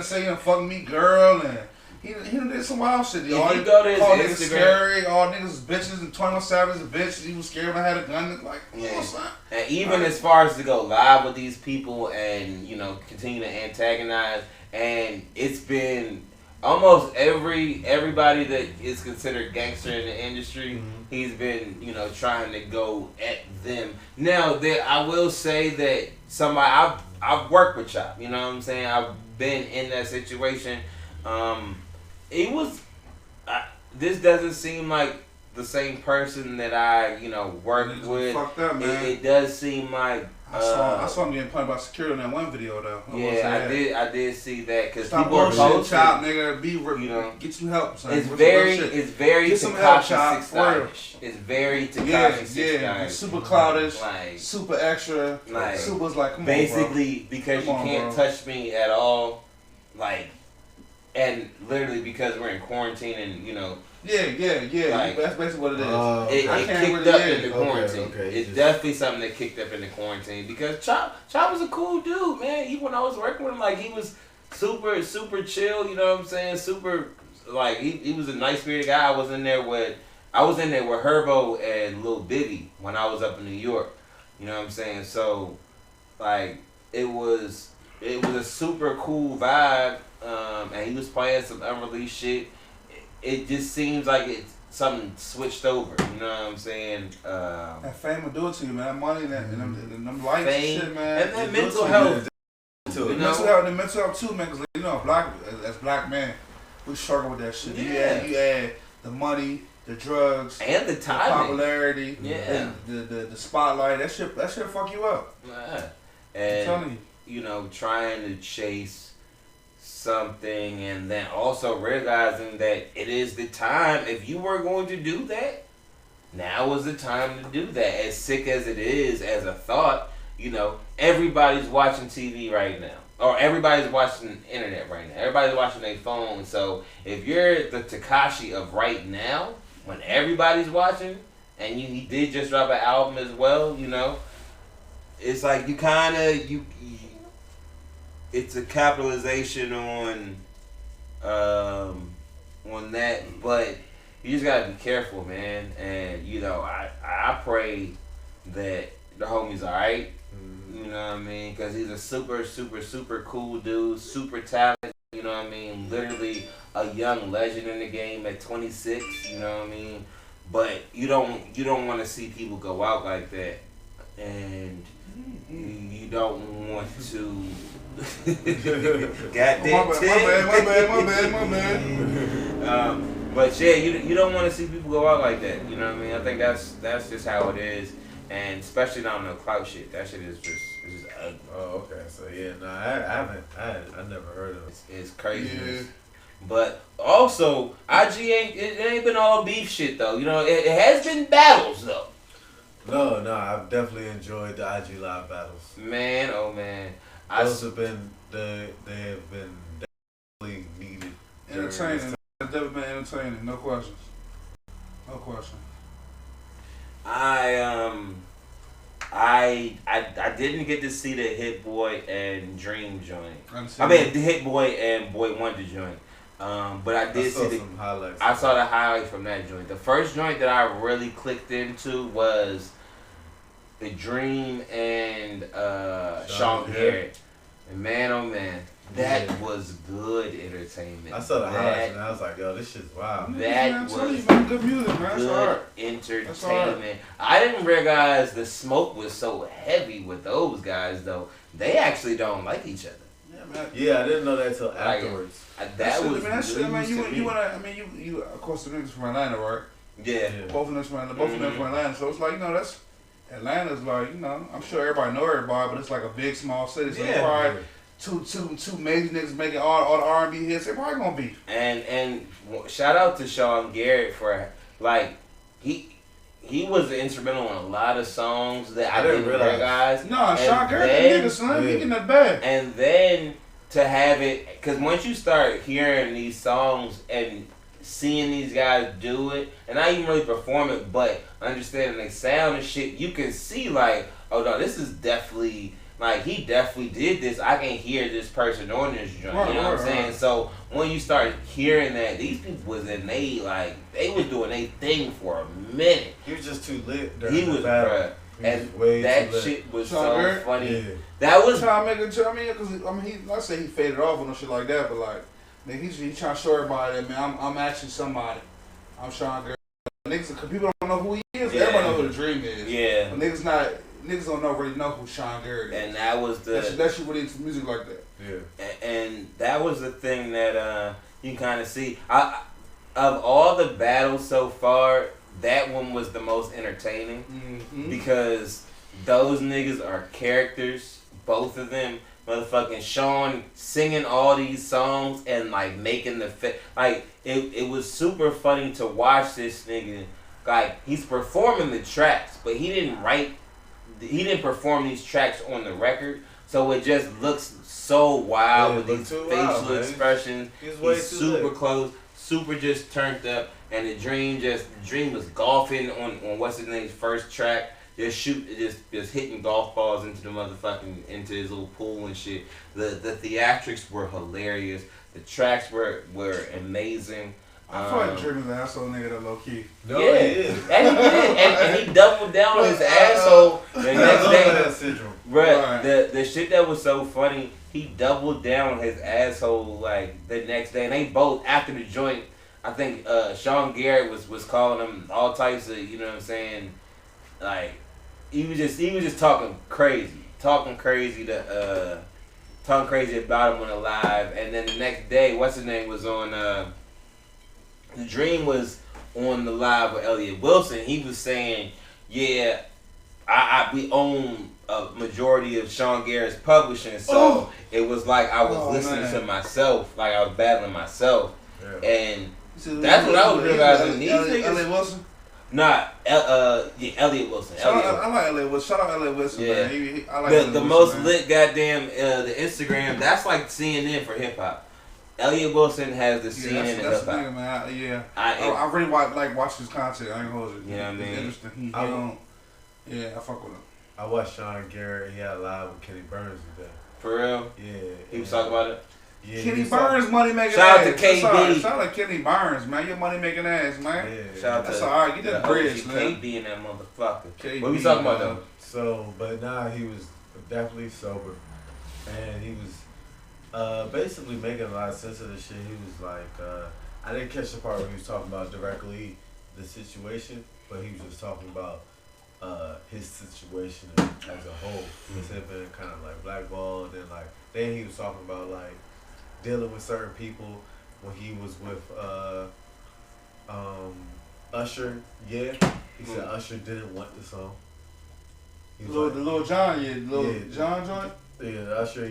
say he done fuck me, girl, and he done did some wild shit. If you go to his Instagram, scary. All niggas is bitches, and 21 Savage is a bitch. He was scared when I had a gun. Like, and even as far as to go live with these people and continue to antagonize, and it's been almost everybody that is considered gangster in the industry. Mm-hmm. He's been trying to go at them. Now I will say that I've worked with Chop. You know what I'm saying? I've been in that situation. This doesn't seem like the same person that I, worked with. Fucked up, man. It does seem like I saw him getting punched by security in that one video though. I did see that because people are posted. Chop, nigga, get some help. Son. It's very Tekashi 6 It's very Tekashi 6 Yeah, super cloudish, super extra. Super's like, come basically, on, bro. because you can't touch me at all, and literally because we're in quarantine and Yeah. Like, that's basically what it is. It kicked up in the quarantine. It's definitely something that kicked up in the quarantine because Chop was a cool dude, man. Even when I was working with him, he was super chill. You know what I'm saying? Super, he was a nice spirited guy. I was in there with Herbo and Lil Bibby when I was up in New York. You know what I'm saying? So, it was it was a super cool vibe, and he was playing some unreleased shit. It just seems like something switched over. You know what I'm saying? That fame will do it to you, man. That money and them lights and shit, man. And that mental health. Mental health too, man. Because you know, as black men, we struggle with that shit. Yeah. You add the money, the drugs, and the timing, the popularity, yeah, the spotlight. That shit fuck you up. Yeah. And I'm telling you know, trying to chase something and then also realizing that it is the time. If you were going to do that, now is the time to do that. As sick as it is as a thought, you know, everybody's watching TV right now. Or everybody's watching the internet right now. Everybody's watching their phone. So if you're the Tekashi of right now, when everybody's watching, and he did just drop an album as well, you know, it's like you kind of it's a capitalization on that, but you just gotta be careful, man. And you know, I pray that the homie's alright. You know what I mean? Because he's a super, super, super cool dude, super talented. You know what I mean? Literally a young legend in the game at 26. You know what I mean? But you don't want to see people go out like that, and you don't want to. Got that? My bad. But yeah, you don't want to see people go out like that. You know what I mean? I think that's just how it is, and especially down the clout shit. That shit is just ugly. Oh, okay. So yeah, no, I never heard of it. It's crazy. Yeah. But also, IG ain't been all beef shit though. You know, it has been battles though. No, I've definitely enjoyed the IG live battles. Man, oh man. Those have been they have been definitely needed. Entertaining. It's definitely been entertaining. No questions. No question. I didn't get to see the HitBoy and Dream joint. I mean the HitBoy and Boy Wonder joint. But I did see some highlights. I saw the highlights from that joint. The first joint that I really clicked into was the Dream and Sean Garrett. And man, oh man, that was good entertainment. I saw the highlights and I was like, yo, this shit's wild. That was good music, man. Good entertainment. I didn't realize the smoke was so heavy with those guys though. They actually don't like each other. Yeah, I didn't know that until afterwards. That was you of course the niggas from Atlanta, right? Yeah. Both of them from Atlanta. So it's like, you know, that's Atlanta's like, you know, I'm sure everybody know everybody, but it's like a big small city. So probably two major niggas making all the R&B hits. They're probably gonna be. And shout out to Sean Garrett for like he was instrumental on a lot of songs that I didn't realize. No, Sean Garrett, the nigga, son, he getting that bag. And then to have it, because once you start hearing these songs and seeing these guys do it, and not even really perform it, but understanding they sound and shit, you can see like, oh no, this is definitely, like, he definitely did this. I can hear this person on this joint. You know what I'm saying? So when you start hearing that, these people was in they was doing their thing for a minute. He was just too lit. He was, bruh. And that shit was so funny. Yeah. That was trying to make it. Because let's say he faded off or no shit like that, but like, man, he's trying to show everybody that, man, I'm actually somebody. I'm Sean Garrett. Niggas, cause people don't know who he is. Yeah. Everybody know who the Dream is. Yeah. But niggas don't really know who Sean Garrett is. And that was that shit really into music like that. Yeah. And that was the thing that you can kind of see. Of all the battles so far, that one was the most entertaining because those niggas are characters, both of them. Motherfucking Sean singing all these songs and like making it was super funny to watch this nigga. Like, he's performing the tracks, but he didn't perform these tracks on the record, so it just looks so wild with these facial expressions. He's super close, super just turned up, and the Dream was golfing on what's his name's first track. Just hitting golf balls into into his little pool and shit. The theatrics were hilarious. The tracks were amazing. I feel like Dream is an asshole nigga that low key. No, yeah, he is. And he did. And he doubled down on his asshole the next day. Syndrome. Bruh, the the shit that was so funny, he doubled down on his asshole like the next day, and they both after the joint. I think Sean Garrett was calling him all types of, you know what I'm saying, like he was just talking crazy about him on the live, and then the next day, what's his name was on The Dream was on the live with Elliott Wilson. He was saying, yeah, we own a majority of Sean Garrett's publishing, so it was like I was listening to myself, like I was battling myself, and that's what I was realizing. These niggas, Elliott Wilson? Nah, Elliott Wilson. I like Elliott Wilson. Shout out Elliott Wilson, yeah. Man. I like the Wilson, most man. lit goddamn the Instagram. That's like CNN for hip hop. Elliott Wilson has the CNN that's hip hop. Man. I really watch his content. I ain't gonna hold it. You know what I mean? It's interesting. I fuck with him. I watched Sean Garrett. He had a live with Kenny Burns today. For real? Yeah. He was talking about it. Yeah, Kenny Burns money making shout ass. out to KB. Shout out to Kenny Burns, man. Your money making ass, man. Yeah. Shout out that's to alright. Get that bridge, man. KB in that motherfucker. KB, what we talking about though? So, but nah, he was definitely sober, and he was basically making a lot of sense of the shit. He was like, I didn't catch the part where he was talking about directly the situation, but he was just talking about his situation as a whole. With him being kind of like blackballed, and like then he was talking about like dealing with certain people when he was with Usher. Yeah, he said Usher didn't want the song. The Lil Jon, John joint. Yeah, the Usher,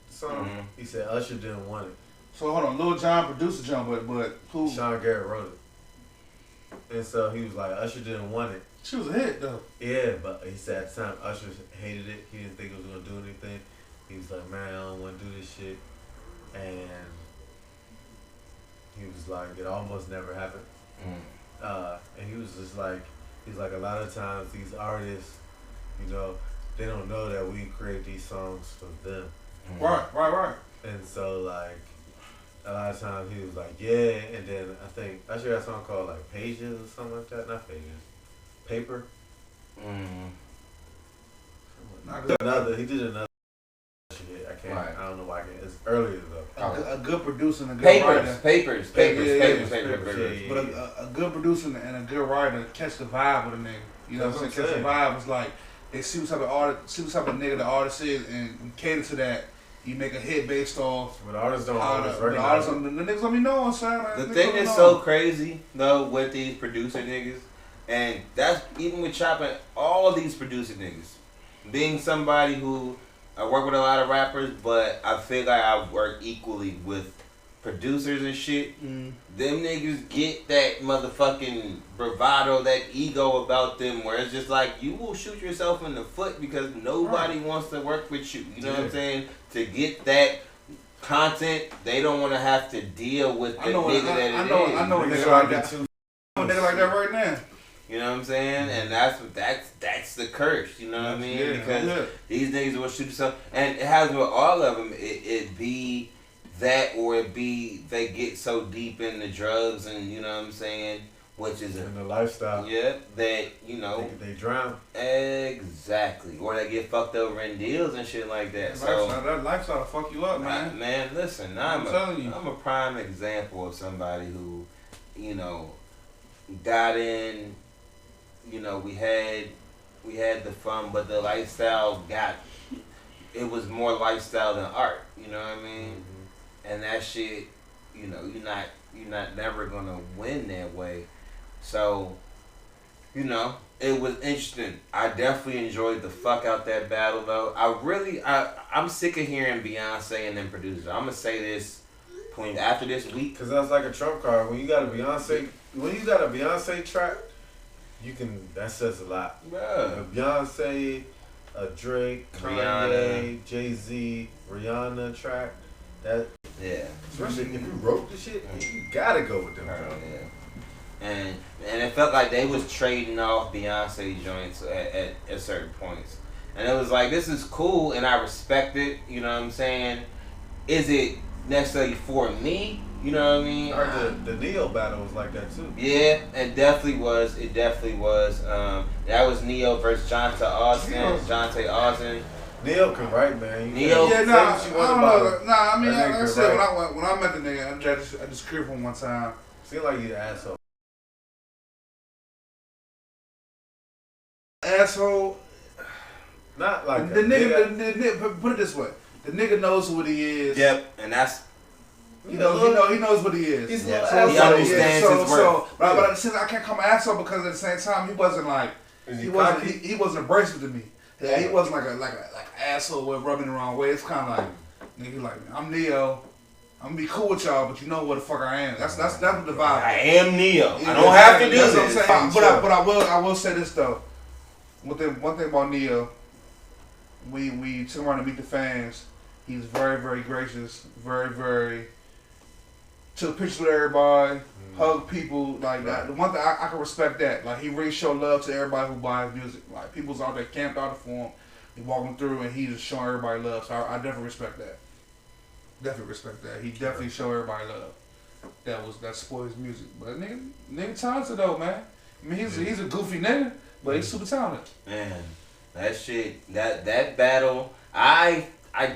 song. Mm-hmm. He said Usher didn't want it. So hold on, Lil Jon produced the joint, but who? Sean Garrett wrote it. And so he was like, Usher didn't want it. She was a hit though. Yeah, but he said at the time Usher hated it. He didn't think it was gonna do anything. He was like, man, I don't want to do this shit. And he was like, it almost never happened. And he was just like, he's like, a lot of times these artists, you know, they don't know that we create these songs for them. Right. And so like, a lot of times he was like, yeah, and then I think Usher got a song called like Pages or something like that. Not Pages. Paper. He did another shit. I can't. Right. I don't know why I can't. It's earlier though. A good producer and a good writer. Papers. Yeah. But a good producer and a good writer catch the vibe with a nigga. You know what I'm saying? Catch the vibe. It's like they see what type of artist, see what type of nigga the artist is, and cater to that. You make a hit based off. But the artists don't always the niggas don't be knowing, son. The thing that's so crazy though with these producer niggas, and that's even with chopping all of these producer niggas, being somebody who I work with a lot of rappers, but I feel like I work equally with producers and shit. Them niggas get that motherfucking bravado, that ego about them, where it's just like you will shoot yourself in the foot because nobody wants to work with you. You know what I'm saying? To get that content, they don't want to have to deal with the nigga that it is. I know a nigga like that too. I know a nigga like that right now. You know what I'm saying? And that's the curse. You know what I mean? Yeah, because these niggas will shoot themselves, and it has with all of them. It be that, or it be they get so deep in the drugs, and you know what I'm saying, which is in the lifestyle. Yeah, that you know they drown. Exactly, or they get fucked over in deals and shit like that. That lifestyle will fuck you up, man. Man, listen, I'm a prime example of somebody who, you know, got in. You know, we had the fun, but the lifestyle it was more lifestyle than art. You know what I mean? Mm-hmm. And that shit, you know, you're not never gonna win that way. So, you know, it was interesting. I definitely enjoyed the fuck out that battle though. I'm sick of hearing Beyonce and them producers. I'm gonna say this after this week, because that's like a trump card. When you got a Beyonce track, that says a lot. Yeah. Beyonce, Drake, Kanye, Jay-Z, Rihanna track. Especially if you wrote the shit, you gotta go with them. And it felt like they was trading off Beyonce joints at certain points. And it was like, this is cool and I respect it, you know what I'm saying? Is it necessarily for me? You know what I mean? I heard the Neyo battle was like that too. Yeah, it definitely was. That was Neyo versus Johnta Austin. Neyo can write, man. Neyo. Yeah, nah, I don't know. Nah, I mean, That like I nigga said, right. when I met the nigga, I just crib him one time. Feel like you an asshole. Asshole. Not like the nigga. Put it this way: the nigga knows what he is. Yep, and that's. He knows what he is. He's yeah. he understands his worth. But at the same time, I can't call him an asshole because at the same time, he wasn't like he wasn't abrasive to me. Yeah, he wasn't like an asshole with rubbing the wrong way. It's kind of like nigga, like I'm Neyo. I'm gonna be cool with y'all, but you know what the fuck I am. That's what the vibe. I am Neyo. I don't have to do that's this. What I'm saying. But I will say this though. One thing about Neyo, we took around to meet the fans. He's very, very gracious, very took pictures with everybody, hug people like that. The one thing I can respect that. Like he really showed love to everybody who buys music. Like people's out there camped out for him, he walking through and he just showing everybody love. So I definitely respect that. Definitely respect that. He definitely showed everybody love. That support his music. But nigga talented though, man. I mean he's a goofy nigga, but he's super talented. Man, that shit, that battle, I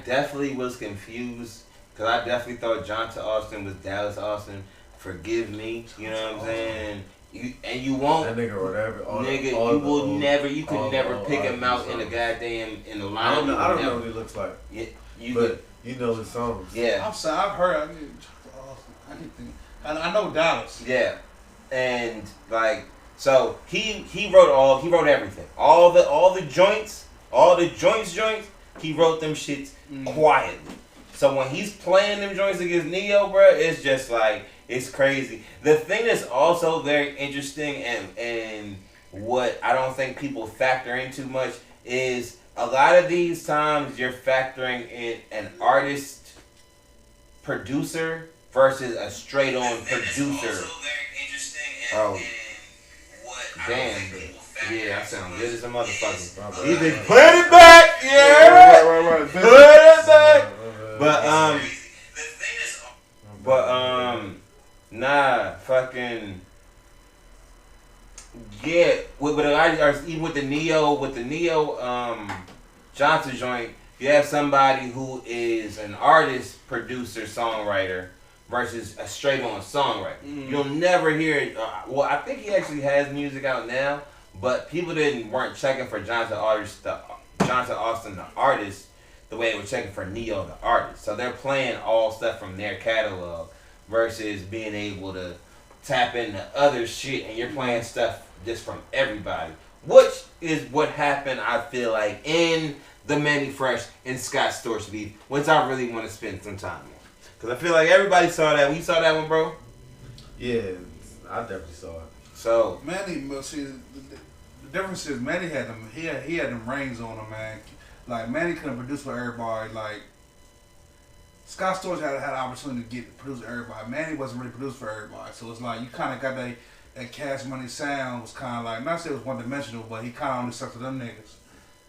definitely was confused because I definitely thought Johnta Austin was Dallas Austin. Forgive me, you know what I'm saying? You won't. That nigga or whatever. You could never pick him out in the in the line. I don't know what he looks like. Yeah, you know his songs. Yeah. I'm sorry, I've heard. I know Dallas. Yeah, and like so he wrote everything. All the joints. He wrote them shits quietly. So when he's playing them joints against Neyo, bro, it's just like, it's crazy. The thing that's also very interesting and what I don't think people factor in too much is a lot of these times you're factoring in an artist producer versus a straight on producer. Oh, damn. Yeah, I sound good as a motherfucker. He been put it back, yeah. Right. Put it back. Nah, fucking. Yeah, with a lot of, even with the Neyo, Johnta joint, you have somebody who is an artist, producer, songwriter versus a straight on songwriter. You'll never hear it. Well, I think he actually has music out now. But people weren't checking for Johnta Austin, the artist, the way they were checking for Neyo, the artist. So they're playing all stuff from their catalog versus being able to tap into other shit, and you're playing stuff just from everybody. Which is what happened, I feel like, in the Mannie Fresh and Scott Storch beef, which I really want to spend some time on. Because I feel like everybody saw that. We saw that one, bro? Yeah, I definitely saw it. So Mannie, see, the difference is Mannie had them. He had them rings on him, man. Like Mannie couldn't produce for everybody. Like Scott Storch had an opportunity to produce for everybody. Mannie wasn't really produced for everybody, so it's like you kind of got that Cash Money sound was kind of like, not say it was one dimensional, but he kind of only stuck to them niggas.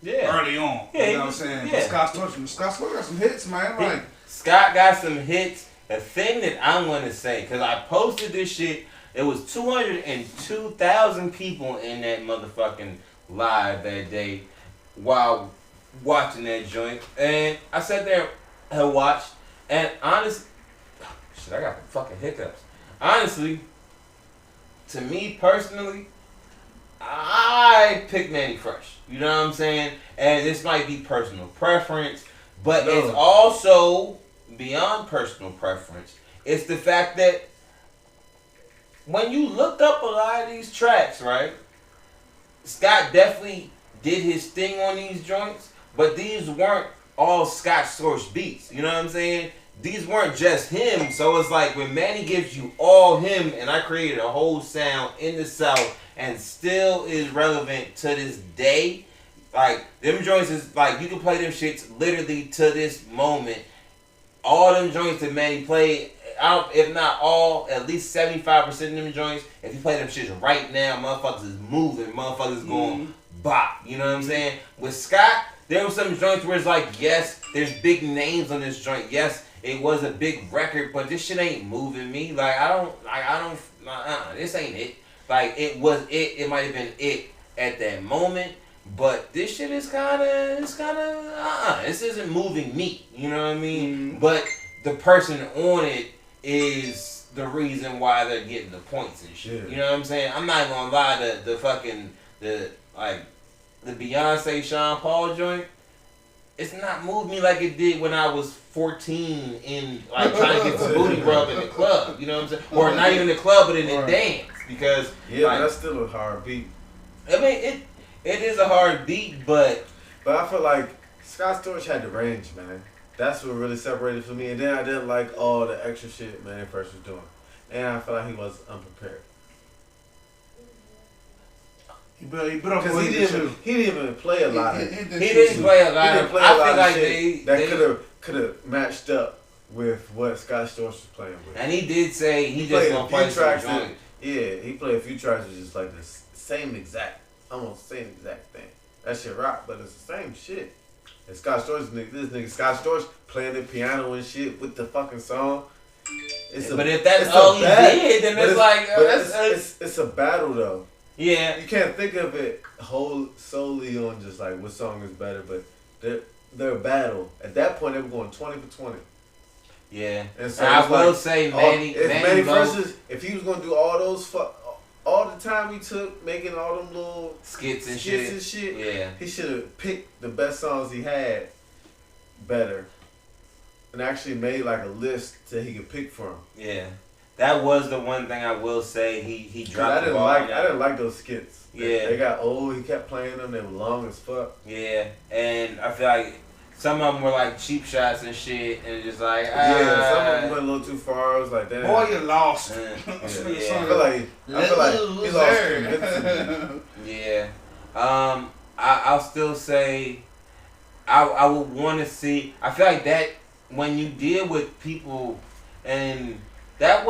Yeah. Early on, yeah, you know what I'm saying. Yeah. But Scott Storch got some hits, man. Like Scott got some hits. The thing that I'm gonna say, cause I posted this shit. It was 202,000 people in that motherfucking live that day while watching that joint. And I sat there and watched. And honestly, shit, I got the fucking hiccups. Honestly, to me personally, I picked Mannie Fresh. You know what I'm saying? And this might be personal preference, but it's also beyond personal preference. It's the fact that when you look up a lot of these tracks, right? Scott definitely did his thing on these joints, but these weren't all Scott Storch beats. You know what I'm saying? These weren't just him. So it's like when Mannie gives you all him, and I created a whole sound in the South and still is relevant to this day. Like, them joints is like, you can play them shits literally to this moment. All them joints that Mannie played, if not all, at least 75% of them joints, if you play them shits right now, motherfuckers is moving, motherfuckers going bop. You know what I'm saying? With Scott, there were some joints where it's like, yes, there's big names on this joint. Yes, it was a big record, but this shit ain't moving me. Like, this ain't it. Like, it might have been it at that moment, But this shit is this isn't moving me. You know what I mean? But the person on it is the reason why they're getting the points and shit. You know what I'm saying? I'm not gonna lie, the Beyonce Sean Paul joint, it's not moved me like it did when I was 14 in like trying to get some booty rub in the club. You know what I'm saying? Or not even in the club, but in the dance. Because but that's still a hard beat. I mean, it is a hard beat, but I feel like Scott Storch had the range, man. That's what really separated for me. And then I didn't like all the extra shit Mannie Fresh was doing. And I feel like he was unprepared. He didn't even play a lot. He didn't play a lot. I feel like that could have matched up with what Scott Storch was playing with. And he did say he just gonna play some joints. Yeah, he played a few tracks that was just like the same exact thing. That shit rock, but it's the same shit. And Scott Storch, this nigga Scott Storch playing the piano and shit with the fucking song. But if that's all he did, then it's a battle though. Yeah. You can't think of it solely on just like what song is better, but they're a battle. At that point, they were going 20 for 20. Yeah. And so I will say, Mannie versus if he was gonna do all those all the time he took making all them little skits and shit. Yeah. He should have picked the best songs he had better, and actually made like a list that he could pick from. Yeah. That was the one thing I will say he dropped the ball. I didn't like those skits. Yeah. They got old. He kept playing them. They were long as fuck. Yeah. And I feel like some of them were like cheap shots and shit, and just like some of them went a little too far. I was like, damn. Boy, you lost. I feel like he lost. Yeah. I'll still say I would want to see. I feel like that when you deal with people and. That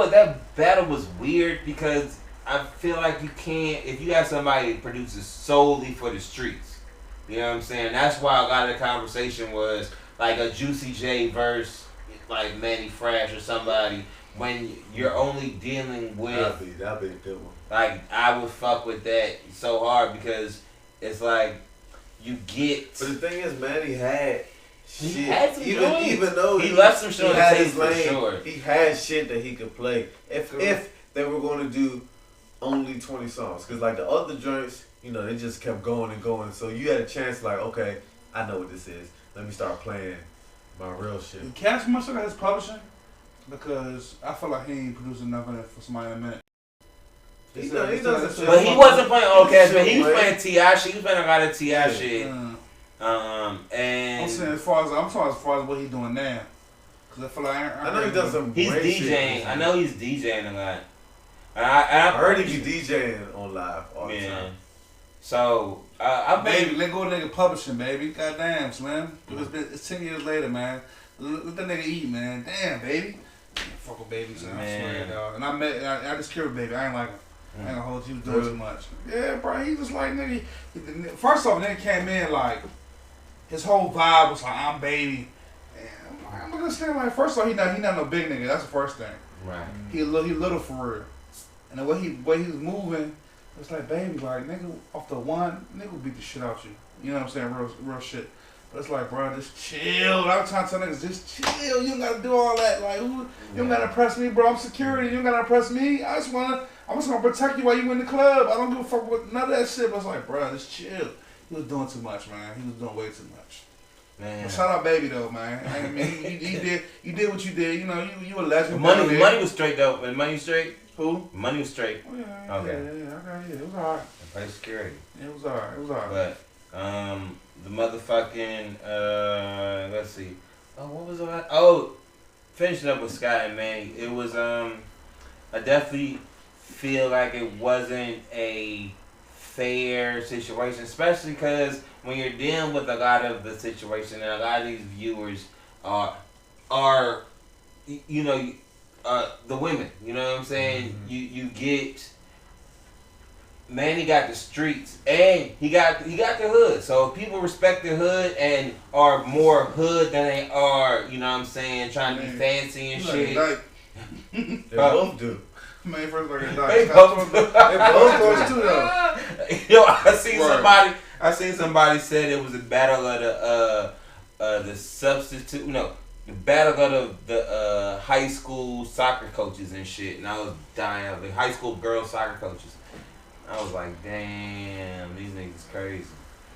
battle was weird because I feel like you can't, if you got somebody that produces solely for the streets, you know what I'm saying? That's why a lot of the conversation was like a Juicy J verse, like Mannie Fresh or somebody, when you're only dealing with. That'd be a good one. Like, I would fuck with that so hard because it's like you get. But the thing is, Mannie had. He had some even though he left some shit on the tape for sure. He had shit that he could play if they were going to do only 20 songs, because like the other joints, you know, they just kept going and going. So you had a chance, like, okay, I know what this is. Let me start playing my real shit. Cash must have got his publishing, because I feel like he ain't producing enough of it for somebody in a minute. He does, but he wasn't playing all Cash, but he was playing T.I. shit. He was playing a lot of T.I. shit. And I'm saying as far as what he's doing now, because I feel like I know he does some. He's DJing. Shit. I know he's DJing a lot. I heard he be DJing on live all the time. So baby, let go of nigga publishing, baby. Goddamn, Slim. It's 10 years later, man. Let that nigga eat, man. Damn, baby. Fuck with babies, man. I swear, dog. And I just killed baby. I ain't like him. I ain't gonna hold you. He was doing too much. Yeah, bro. He just like nigga. First off, nigga came in like. His whole vibe was like, I'm baby. And I'm gonna say like, first of all, he not no big nigga. That's the first thing. Right. He little for real. And the way he was moving, it's like, baby, like nigga off the one, nigga will beat the shit out you. You know what I'm saying? Real shit. But it's like, bro, just chill. I'm trying to tell niggas, just chill. You don't gotta do all that. Like, you don't gotta impress me, bro. I'm security. You don't gotta impress me. I'm just gonna protect you while you in the club. I don't give a fuck with none of that shit. But it's like, bro, just chill. He was doing too much, man. He was doing way too much. Man. Well, shout out baby though, man. I mean, you did what you did. You know, you a legend. Money was straight though. Was Money straight? Who? Money was straight. Oh, yeah, okay. Yeah, it was alright. Play security. It was alright. But the motherfucking let's see. Oh, what was that? Oh, finishing up with Scott and Mannie. It was I definitely feel like it wasn't a fair situation, especially because when you're dealing with a lot of the situation and a lot of these viewers are you know the women, you know what I'm saying? Mm-hmm. You get Mannie got the streets and he got the hood. So if people respect the hood and are more hood than they are, you know what I'm saying, trying to be fancy and shit. They both do. Man, first like they both do too though. Yo, I seen I seen somebody said it was a battle of the substitute. No, the battle of the high school soccer coaches and shit. And I was dying of it. High school girls soccer coaches. I was like, damn, these niggas crazy.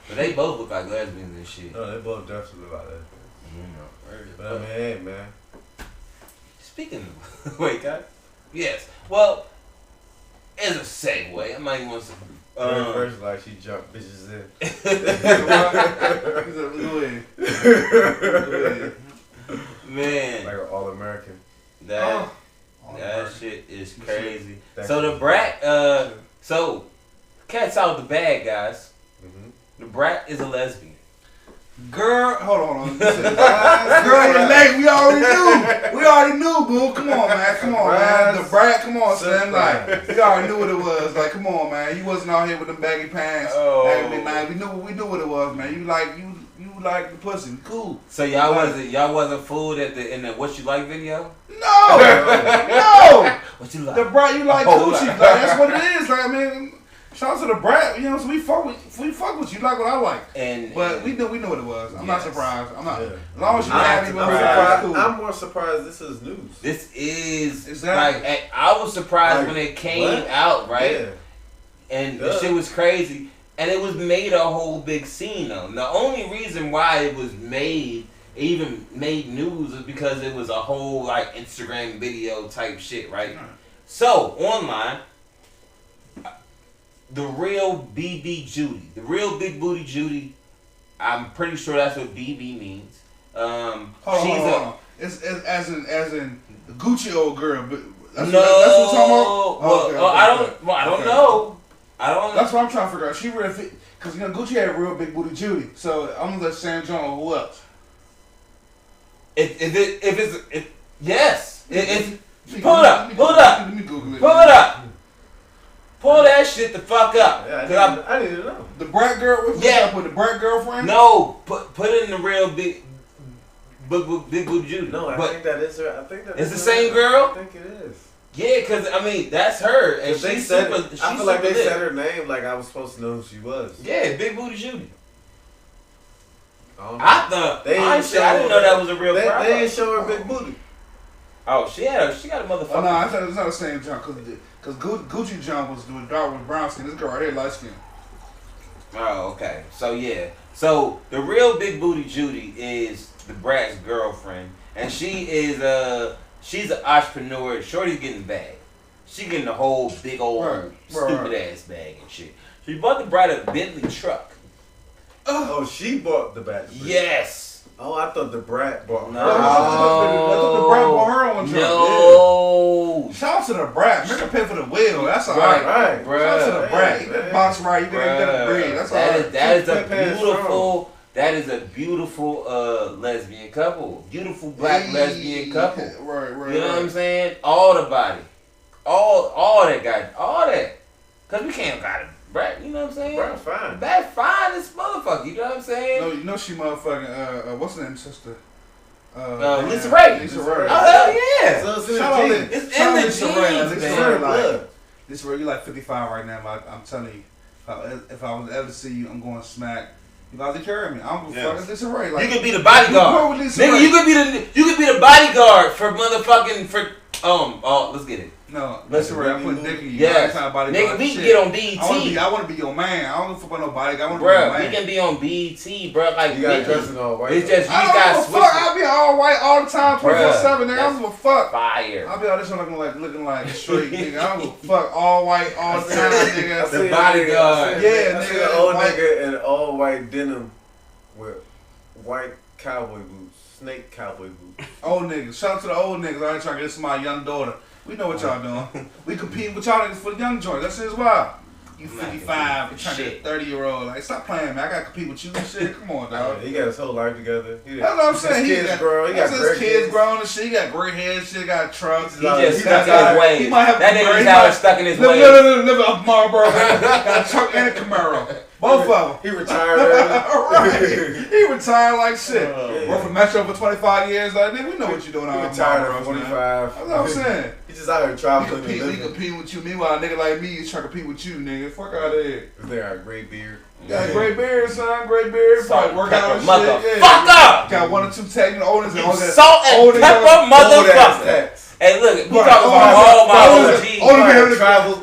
But they both look like lesbians and shit. No, they both definitely look like lesbians. But I mean, hey, man. Speaking of, wait, God. Yes. Well, as a segue, I might even want to. First, like she jumped bitches in. Man, like an all-American. That shit is crazy. So the Brat, so cat's out the bag, guys. Mm-hmm. The Brat is a lesbian. Girl, hold on. Girl, you're late. We already knew, boo. Come on, man. The Brat, come on, son. Like, we already knew what it was. Like, come on, man. You wasn't out here with them baggy pants. Back in midnight. We knew what it was, man. You like the pussy. Cool. So y'all wasn't fooled in the What You Like video? No. What you like? The Brat, you like coochie. Like, that's what it is. Like, I mean. Shout out to the Brat, you know, so we fuck with you, like what I like. But we knew what it was. I'm not surprised. I'm not. As long as you happy with it, cool. I'm more surprised this is news. This is exactly. Like, I was surprised when it came out, right? Yeah. And the shit was crazy. And it was made a whole big scene though. And the only reason why it was made news is because it was a whole like Instagram video type shit, right? So online, the real BbJudy, the real Big Booty Judy, I'm pretty sure that's what BB means. Hold on. It's as in Gucci old girl, but that's what we're talking about. I don't know. That's what I'm trying to figure out. She really, because Gucci had a real Big Booty Judy, so I'm gonna let Sam John who else? Yes. Pull it up. Let me Google it. Pull it up. Pull that shit the fuck up. Yeah, I need to know. The Brat girl? What's up with the Brat girlfriend? No, put it in the real Big Booty Judy. No, I think that is her. I think that it's the same girl? I think it is. Yeah, because, I mean, that's her. And I feel like they said her name like I was supposed to know who she was. Yeah, Big Booty Judy. I didn't know that was a real problem. They ain't show her big booty. Oh, she got a motherfucker. Oh, no, it's not the same jump, because Gucci jump was doing dark with brown skin. This girl right here light skin. Oh, okay. So, yeah. So, the real Big Booty Judy is the Brat's girlfriend. And she is, she's an entrepreneur. Shorty's getting the bag. She getting the whole big old stupid ass bag and shit. She bought the Brat a Bentley truck. Oh, she bought the Brat. Yes. Oh, I thought the Brat bought her. No. I thought the Brat bought her on the truck. No. Shout out to the Brat. Make her pay for the wheel. That's all right. Shout out to the Brat. You get the box right. You get the bread. That's all right. That is a beautiful lesbian couple. Beautiful black lesbian couple. Right. You know what I'm saying? All the body. All that. Because we can't got it. Brat, you know what I'm saying? Brat's fine. Brat's fine as motherfucker, you know what I'm saying? No, you know she motherfucking, what's her name, sister? Lisa Ray. Lisa Ray. Oh, hell yeah. So it's in the genes, man. Lisa Ray, you like 55 right now, but I'm telling you, if I was ever to see you, I'm going to smack. You gotta carry me. I'm gonna fucking Lisa Ray. Like, you could be the bodyguard. Nigga, you could be the bodyguard for motherfucking let's get it. No, Lisa Ray, I'm putting dick in you. Yes. Nigga, we can get on BET. I want to be your man. I don't give a fuck about nobody. I want to be your man. We can be on BET, bro. Like, you got dressed in all white. It's just, I don't give a fuck. I'll be all white all the time, 24/7, nigga. I don't give a fuck. Fire. I'll be all this one looking like straight, nigga. I don't give a fuck. All white all the time, nigga. The bodyguard. Yeah, nigga. An old nigga in all white denim with white cowboy boots, snake cowboy boots. Old niggas. Shout out to the old niggas. I ain't trying to get this to my young daughter. We know what y'all doing. We competing with y'all niggas for the young joint. That's just why. You 55, you trying to get a 30-year-old. Like, stop playing, man. I gotta compete with you and shit. Come on, dog. He got his whole life together. That's what I'm saying. His kids grown and shit. He got gray hair and shit. He got trucks. He just stuck in his ways. That nigga's out stuck in his ways. Live up Marlboro. Got a truck and a Camaro. Both of them. He retired. Right. He retired like shit. Worked for Metro for 25 years. Like, nigga, we know what you doing out retired at 25. That's what I'm saying. He just out here traveling. He competing with you. Meanwhile, a nigga like me is trying to compete with you, nigga. Fuck out of here. They got a great beard. Got a great beard, son. Great beard. Probably work out and shit. Motherfucker! Got 1 or 2 technical owners. Salt and pepper motherfucker. Hey, look, we talking about all my OGs.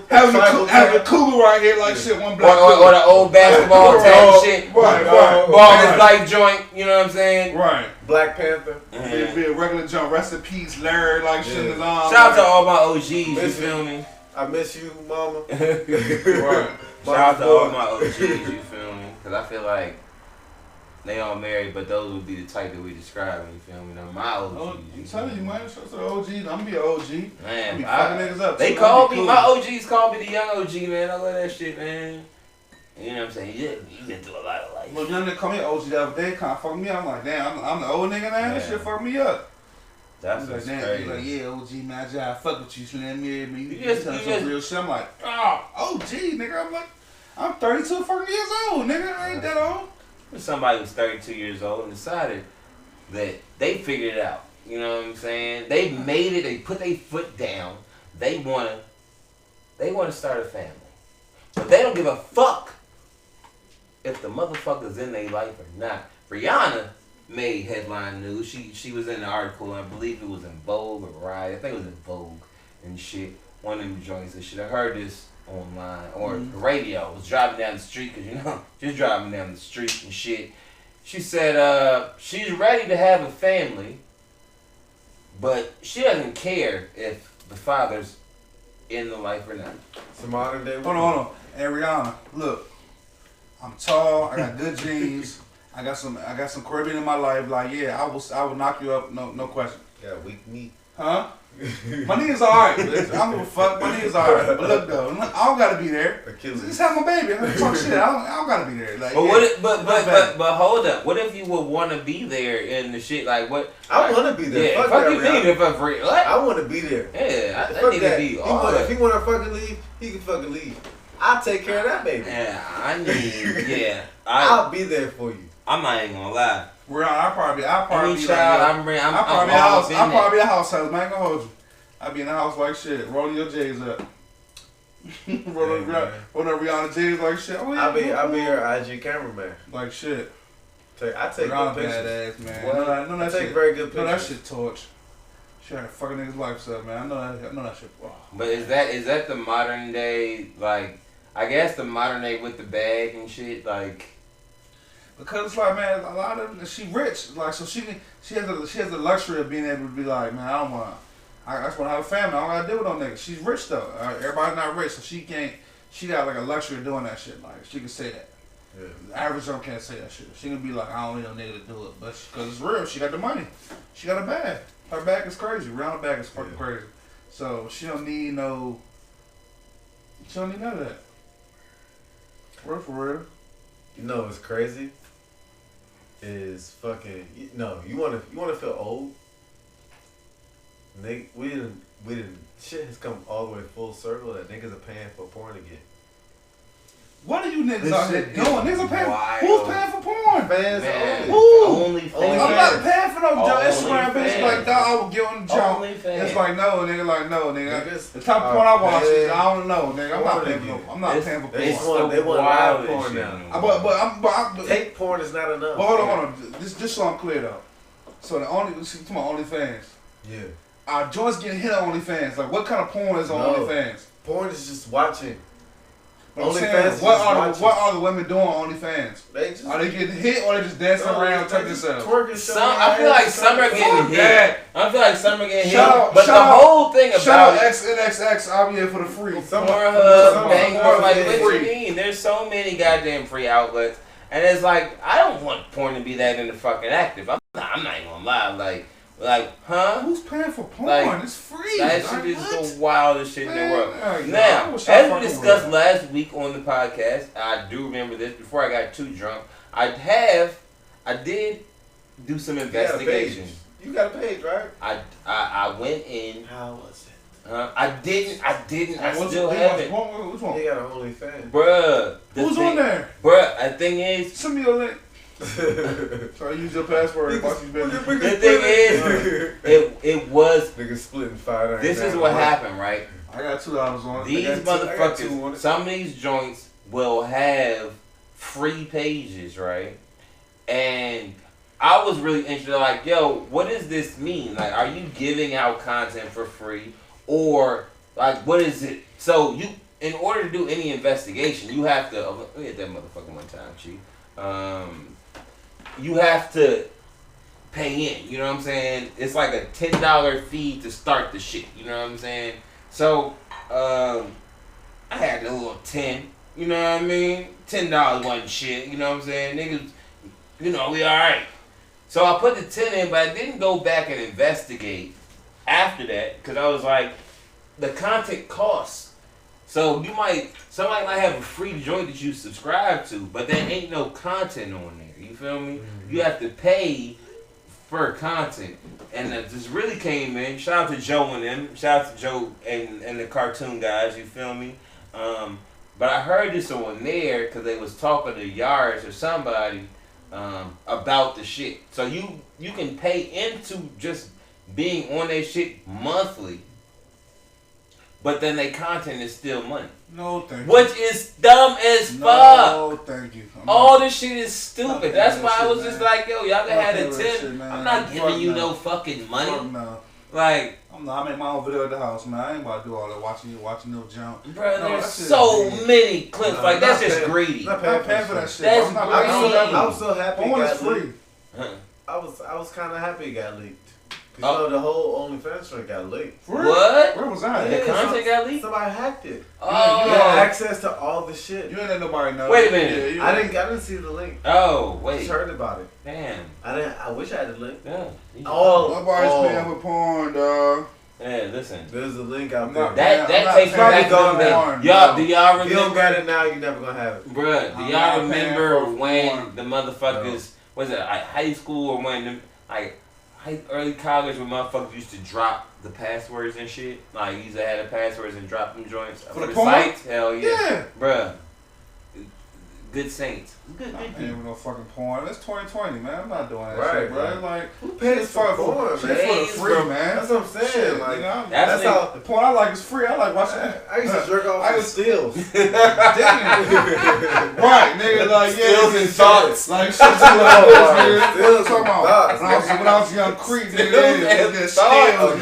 Having the cooler right here like shit, one black or the old basketball tag shit. Right. Ball his life joint, you know what I'm saying? Right. Black Panther. Be a regular jump. Rest in peace, Larry, like shit in his arm. Shout out to all my OGs, you feel me? I miss you, mama. Right. Shout out to all my OGs, you feel me? Because I feel like they all married, but those would be the type that we describe, you feel me? They're my OGs. I'm telling you, man. Shout out to the OGs. I'm going to be an OG. Man, be fucking niggas up. They call me, my OGs call me the young OG, man. I love that shit, man. You know what I'm saying? You been through a lot of life. Well, young nigga called me OG the other day, kind of fucked me up. I'm like, damn, I'm the old nigga now? That shit fucked me up. That's like, damn, crazy. He's like, yeah, OG, man, I just fuck with you, Slim. Yeah, man. You just some real shit. I'm like, OG, nigga. I'm like, I'm 32 fucking years old, nigga. I ain't that old. Somebody was 32 years old and decided that they figured it out. You know what I'm saying? They made it. They put their foot down. They wanna start a family, but they don't give a fuck if the motherfucker's in their life or not. Rihanna made headline news. She was in the article. I believe it was in Vogue or Riot. I think it was in Vogue and shit. One of them joints and shit. I heard this online or the radio. I was driving down the street because just driving down the street and shit. She said she's ready to have a family, but she doesn't care if the father's in the life or not. It's a modern day. Hold on. Hey Rihanna, look, I'm tall. I got good genes. I got some Caribbean in my life. Like, yeah, I will knock you up. No question. Yeah, weak meat. Huh? My knee is alright. I don't give a fuck. My knee is alright. But look though, I don't gotta be there. Just have my baby. I don't talk shit. I don't gotta be there. Like, but hold up. What if you would want to be there in the shit? Like what? I want to be there. Yeah, fuck you mean if I'm free? What? I want to be there. Yeah, I need to be. If he want to fucking leave, he can fucking leave. I'll take care of that baby. Yeah, I need. Yeah, I'll be there for you. I'm not even gonna lie. I'll probably be a house husband. I ain't gonna hold you. I'll be in the house like shit, rolling your J's up. rolling Rihanna J's like shit. Oh, yeah, I'll be your IG cameraman. Like shit. I take Rihanna good pictures. badass, man. Well, no, that take shit, very good pictures. No, that shit torch. She had fucking niggas' lives up, man. I know that shit. Wow. But is that the modern day, like, I guess the modern day with the bag and shit, like. Because it's like, man, a lot of she rich, like, so she has the luxury of being able to be like, man, I just want to have a family. I don't got to deal with no niggas. She's rich though. Everybody's not rich, so she got like a luxury of doing that shit. Like, she can say that. Yeah. The average Joe can't say that shit. She can be like, I don't need no nigga to do it, but because it's real, she got the money. She got a bag. Her bag is crazy. Rihanna's bag is fucking crazy. So she don't need none of that. For real. You know what's crazy? Is fucking you wanna feel old? We didn't shit has come all the way full circle that niggas are paying for porn again. What are you niggas out here doing? Niggas are paying. Who's paying for porn? Fans only fans. I'm not paying for no Instagram bitch like that. I would get on the jump. It's like no nigga. The top porn I watch is I don't know, nigga. I'm not paying for porn. They want live porn now. But take porn is not enough. But hold on. Just so I'm clear though. So to my OnlyFans. Yeah. Our joints getting hit on OnlyFans. Like what kind of porn is on OnlyFans? Porn is just watching. OnlyFans. What are the women doing on OnlyFans? Are they getting hit or they just dancing around, touching themselves? I feel like some are getting hit. But the whole thing about shout out XNXX, I'll be here for the free. Pornhub, Bangor, like what you mean? There's so many goddamn free outlets, and it's like I don't want porn to be that in the fucking active. I'm not even gonna lie, like, huh? Who's paying for porn? Like, it's free. That shit is the wildest shit in the world. Now, as we discussed last week on the podcast, I do remember this. Before I got too drunk, I did do some investigation. You got a page, right? I went in. How was it? I didn't. I still have it. Which one? They got an OnlyFans. Bruh. Who's on there? Bruh, the thing is. Send me a link. Try to use your password. The thing is, it was. Niggas splitting $5. This is what happened, right? I got $2 on it. These motherfuckers, some of these joints will have free pages, right? And I was really interested, like, yo, what does this mean? Like, are you giving out content for free? Or, like, what is it? So, in order to do any investigation, you have to, let me hit that motherfucker one time, Chief. You have to pay in, you know what I'm saying? It's like a $10 fee to start the shit, you know what I'm saying? So, I had a little 10, you know what I mean? $10 wasn't shit, you know what I'm saying? Niggas, you know, we alright. So I put the 10 in, but I didn't go back and investigate after that, because I was like, the content costs. So somebody might have a free joint that you subscribe to, but there ain't no content on there, you feel me? Mm-hmm. You have to pay for content. And this really came in. Shout out to Joe and them. Shout out to Joe and the cartoon guys. You feel me? But I heard this on there because they was talking to Yards or somebody about the shit. So you can pay into just being on their shit monthly, but then their content is still money. No, thank you. Which is dumb as fuck. No, thank you. All this shit is stupid. That's why I was just like, yo, y'all can have a 10. I'm not giving you no fucking money. No. Like, I make my own video at the house, man. I ain't about to do all that watching no jump. Bro, there's so many clips. Like, that's just greedy. I'm not paying for that shit. That's greedy. I was so happy it got free. leaked. I was kind of happy it got leaked. You know, the whole OnlyFans joint got leaked. What? Where was I? The content got leaked? Somebody hacked it. Oh. You had access to all the shit. You ain't let nobody know. Wait a minute. I didn't see the link. Oh, wait. I just heard about it. Damn. I wish I had the link. Yeah. Nobody's paying for porn, dog. Yeah, listen. There's a link out there. That takes me back to y'all. Do y'all remember? If you don't got it now, you're never gonna have it. Bruh, do y'all remember when the motherfuckers was it like high school or when them like early college when motherfuckers used to drop the passwords and shit? Like you used to have the passwords and drop them joints for the sites? Hell yeah. Yeah. Bruh. Good saints. Good I ain't with no fucking porn. It's 2020, man. I'm not doing that right, shit, bro. Right. Like, who pays for porn, man? For the free, man. That's what I'm saying. Shit, like, nigga, that's how the porn I like is free. I like watching it. I used to jerk off with steals. Damn. Right, nigga, like, yeah. Steals and thoughts. Like, shit, like nigga. Steals What I'm talking about? When I was young creep, nigga, a steals. A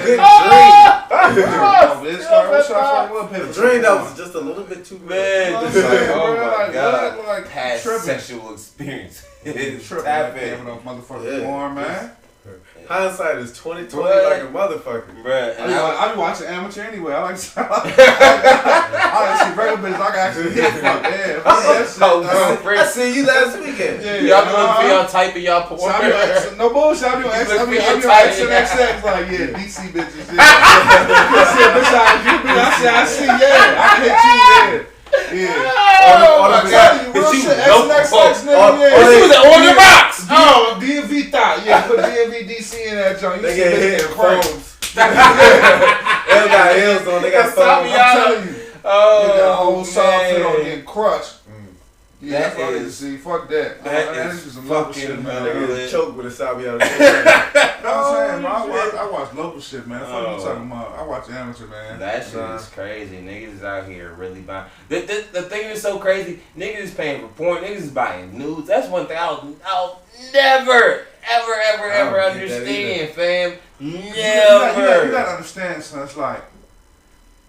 good dream that was just a little bit too man. Oh my god. Like, past sexual experience. It's happening. Motherfucking porn, man. Hindsight is 2020 like a motherfucker. Bruh. I be watching amateur anyway. I like to see regular bitches. I can actually hit fuck. Yeah. I seen you last weekend. Y'all be looking for y'all type of y'all porn. No bullshit. I be on XNXX like, yeah, DC bitches. I see, yeah. I can hit you, yeah. I'm telling you, real shit. XNXX, nigga, yeah. This was an order box. Oh, DMV thought. Yeah, put DMV DC in that joint. They get hit in phones. They don't got heels on. They got phones. I'm telling you. Oh, they got a whole soft fit on getting crushed. Yeah, that's what I need to see. Fuck that. That is just some local shit, man. They choke with a Sabi out of I'm saying, I watch local shit, man. Fuck you talking about. I watch amateur, man. That shit is crazy. Niggas is out here really buying. The thing that's so crazy, niggas is paying for porn. Niggas is buying nudes. That's one thing I'll never, ever understand, fam. Never. You gotta understand, son. It's like,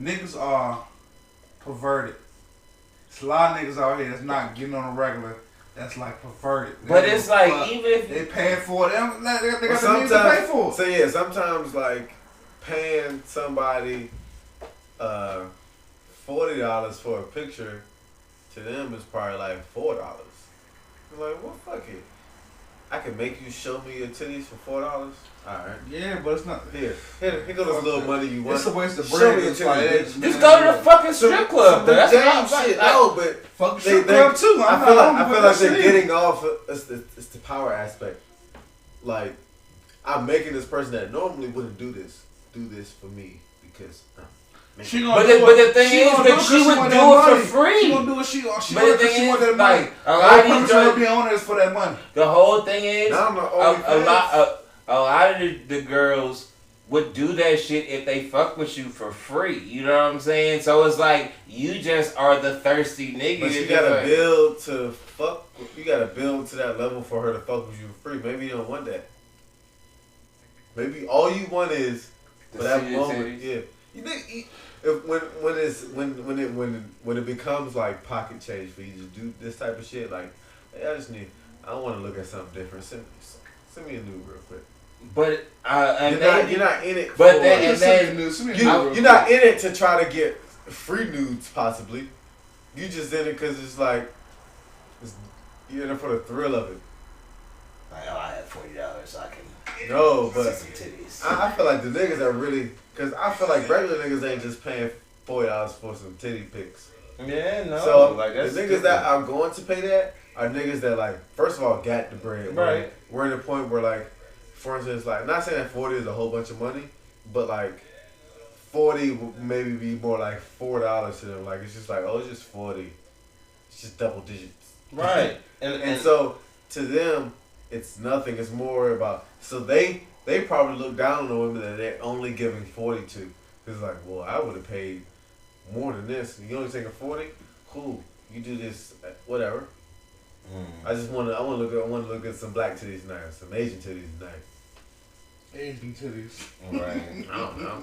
niggas are perverted. There's a lot of niggas out here that's not getting on a regular. That's like perverted. But it's like even if they paying for it, they got the means to pay for it. So yeah, sometimes like paying somebody $40 for a picture to them is probably like $4. You're like, well, fuck it. I can make you show me your titties for $4. Alright. Yeah, but it's not. Here go this little money you want. It's a waste of Show me bread. your titties. just go to the fucking strip club. That's damn shit. No, but fuck strip club too. I feel like they're getting off. It's the power aspect. Like, I'm making this person that normally wouldn't do this for me because She but the thing is that she would do it for free. She gonna do what she want. She but the thing want is, that money. like, a lot of these girls be on this for that money. The whole thing is, a lot of the girls would do that shit if they fuck with you for free. You know what I'm saying? So it's like you just are the thirsty nigga. But you gotta build to fuck. You gotta build to that level for her to fuck with you for free. Maybe you don't want that. Maybe all you want is for that moment. Yeah. You think when it becomes like pocket change for you to do this type of shit, like, hey, I want to look at something different. Send me a nude real quick. But you're not in it. But you're not in it to try to get free nudes. Possibly, you just in it because it's like you're in it for the thrill of it. Like, oh, I have $40, so I can. No, but see some titties. I feel like the niggas are really, because I feel like regular niggas ain't just paying $40 for some titty pics. Yeah, no. So like, that's the niggas that are going to pay that are niggas that, like, first of all got the bread. Right. We're in a point where, like, for instance, like, not saying that 40 is a whole bunch of money, but like 40 would maybe be more like $4 to them. Like, it's just like, oh, it's just 40. It's just double digits. Right. and so to them, it's nothing. It's more about, so they probably look down on the women that they're only giving 40 to. It's like, well, I would have paid more than this. You only taking 40? Cool. You do this, whatever. I want to look at some black titties tonight, some Asian titties tonight. Asian titties. Right. I don't know.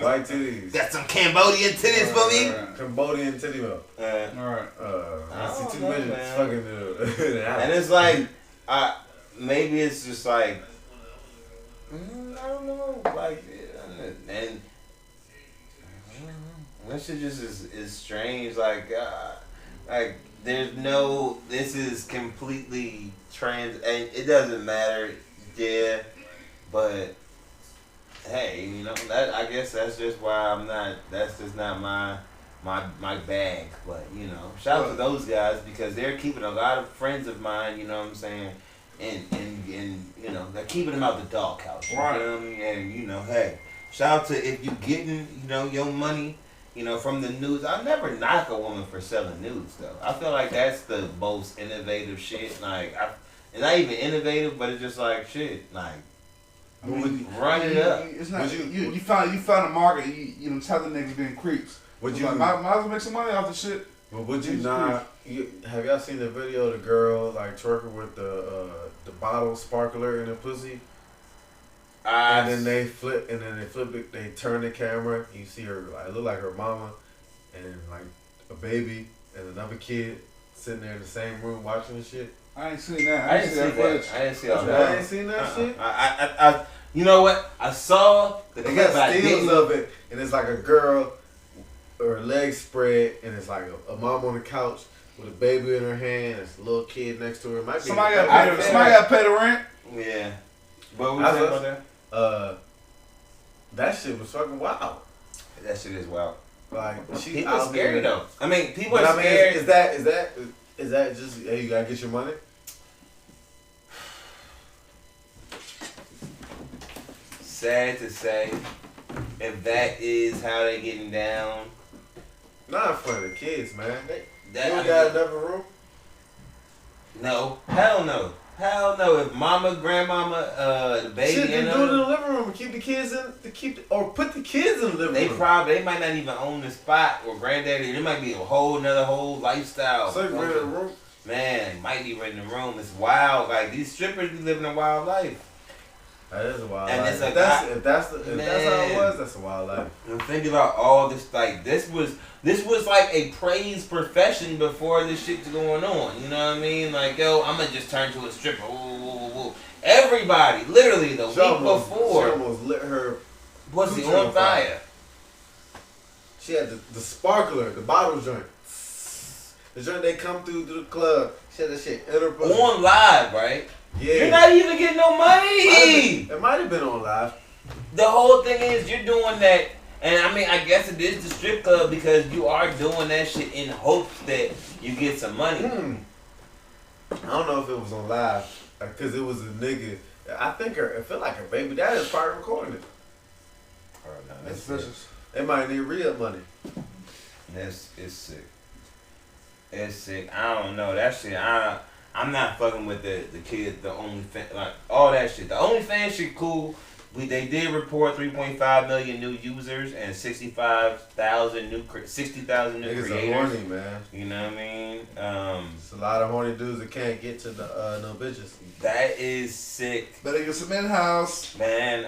White titties. Got some Cambodian titties for me? Right. Cambodian titty milk. Alright. I see two midgets fucking and it's like, maybe it's just like, I don't know, like, and that shit just is strange. Like there's no, this is completely trans, and it doesn't matter, yeah, but hey, you know, that, I guess that's just why that's just not my bag. But, you know, shout out to those guys, because they're keeping a lot of friends of mine, you know what I'm saying, and you know, they're keeping them out the doghouse, you know what I mean? And, you know, hey, shout out to, if you getting, you know, your money, you know, from the nudes. I never knock a woman for selling nudes, though. I feel like that's the most innovative shit. Like, it's not even innovative, but it's just like, shit, like, I mean, run it up. It's not, you found a market. You know, tell the niggas being creeps. Would you like, might as well make some money off the shit? But would you not? Have y'all seen the video of the girl like twerking with the bottle sparkler in her pussy? And then they flip it. They turn the camera. And you see her, like, look like her mama, and like a baby and another kid sitting there in the same room watching the shit. I ain't seen that. I didn't see all that. I ain't seen that shit. I you know what? I saw the they got stills of it, and it's like a girl, her legs spread, and it's like a mom on the couch with a baby in her hand. There's a little kid next to her. Somebody got to pay the rent. Yeah. But what was that about that? That shit was fucking wild. That shit is wild. Like, people are scary though. I mean, people are scared. Is that just, hey, you gotta get your money? Sad to say, if that is how they getting down. Not in front of the kids, man. You got another room? No. Hell no. Hell no. If mama, grandmama, the baby shit, in do it in the living room and keep the kids or put the kids in the living room. They might not even own the spot, or granddaddy. There might be a whole lifestyle. So you rent a room? Man, might be renting a room. It's wild. Like, these strippers be living a wild life. That is a wild and life. If that's how it was, that's a wild life. And think about all this. Like, this was like a praised profession before this shit's going on. You know what I mean? Like, yo, I'm gonna just turn to a stripper. Whoa. Everybody, literally, the week before, she almost lit her pussy on fire. She had the sparkler, the bottle joint. The joint they come through the club. She had that shit in her pussy. On live, right? Yeah. You're not even getting no money. It might have been on live. The whole thing is you're doing that, and I mean, I guess it is the strip club because you are doing that shit in hopes that you get some money. I don't know if it was on live because it was a nigga. I feel like her baby daddy is probably recording it. Oh, no, that's vicious. They might need re-up money. It's sick. It's sick. I don't know that shit. I'm not fucking with the kids. The OnlyFans, like all that shit. The OnlyFans shit cool. They did report 3.5 million new users and 60,000 new creators. Niggas are horny, man. You know what I mean? It's a lot of horny dudes that can't get to the no bitches. That is sick. Better get some in-house. Man,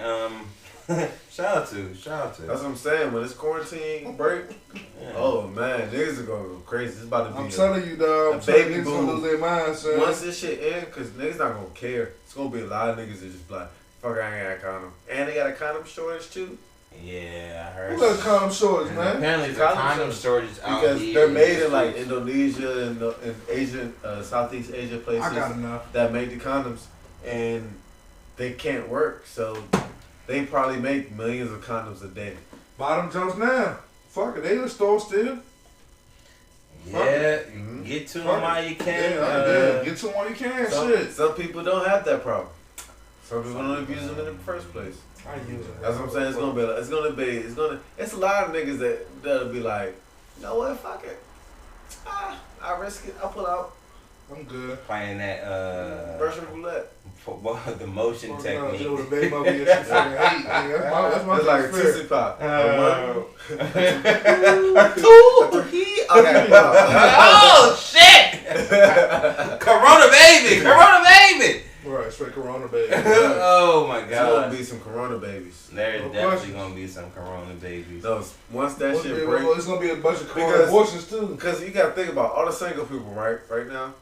shout out to. That's what I'm saying. When this quarantine break, oh man, niggas are gonna go crazy. It's about to be. I'm telling you, dog. I'm telling you, niggas gonna lose their minds, son. Once this shit end, cause niggas not gonna care. It's gonna be a lot of niggas that just like, fuck, I ain't got a condom, and they got a condom shortage too. Yeah, I heard. Who got a condom shortage, man? Apparently, the condom shortage out because here they're made in like Indonesia and Asian, Southeast Asia places. I got enough. That make the condoms, and they can't work, so they probably make millions of condoms a day. Buy them jokes now. Fuck it, they in the store still. Yeah, get to them while you can. Yeah, get to them while you can. Shit. Some people don't have that problem. Some people don't even use them in the first place. I use it. That's what I'm saying. It's a lot of niggas that'll be like, you know what, fuck it. I risk it. I'll pull out. I'm good. Playing that Russian roulette. The motion technique. That's It's like a toosie pop. Oh shit! Corona baby. Right, straight Corona baby. Oh my god. There's gonna be some Corona babies. There's definitely gonna be some Corona babies. So once that shit breaks, it's gonna be a bunch of Corona abortions too. Because you gotta think about all the single people, right now,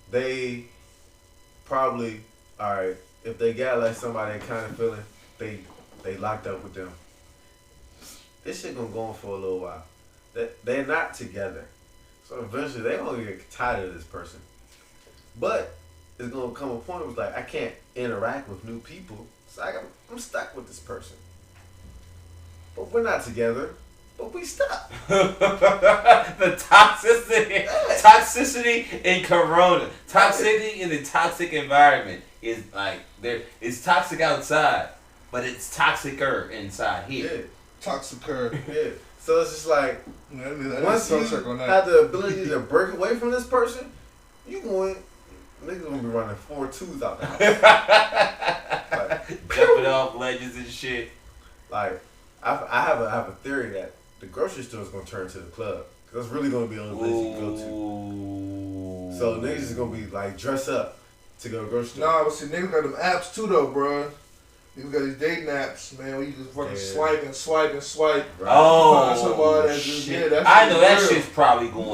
they probably, alright, if they got like somebody kind of feeling, they locked up with them. This shit gonna go on for a little while. They're not together. So eventually they gonna get tired of this person. But it's gonna come a point where it's like, I can't interact with new people. So I'm stuck with this person. But we're not together. But we stuck. The toxicity in Corona. Toxicity in the toxic environment is like it's toxic outside, but it's toxicer inside here. Yeah. Toxicer. Yeah. So it's just like once you have the ability to break away from this person, niggas gonna be running 4-2s out the house. Like, jumping off ledges and shit. Like I have a theory that the grocery store is gonna turn to the club. Cause that's really gonna be the only place you go to. So niggas is gonna be like dress up to go to the grocery store. Nah, but see, niggas got them apps too though, bro. Niggas got these dating apps, man, where you just fucking swipe and swipe. Right. Oh, shit. I know that shit's probably going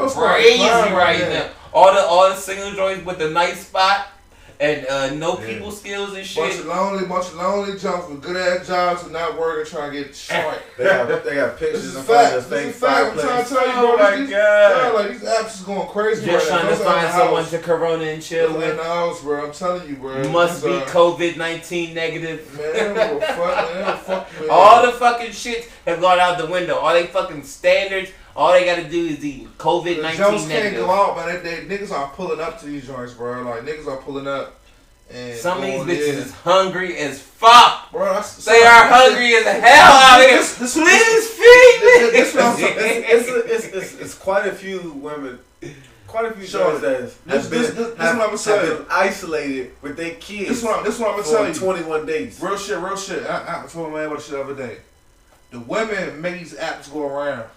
crazy right now. All the single joints with the nice spot and no people skills and shit. Bunch of lonely jumps with good ass jobs and not working, trying to get short. They got pictures of this is fact. I'm trying to tell you, bro. Oh my god! Like these apps is going crazy. Just trying to find someone to Corona and chill with. In the house, bro. I'm telling you, bro. You must be COVID-19 negative. Man, they don't give a fuck. Man, fuck, man. All the fucking shits have gone out the window. All they fucking standards. All they gotta do is the COVID-19 negative. Jokes can't go out, man. Niggas are pulling up to these joints, bro. Like niggas are pulling up. And some of these bitches is hungry as fuck. Bro, they are hungry as hell out here. Please feed me. It's quite a few women, quite a few girls that have been isolated with their kids. This what I'm gonna tell you. 21 days. Real shit. I told my man about shit the other day. The women make these apps go around.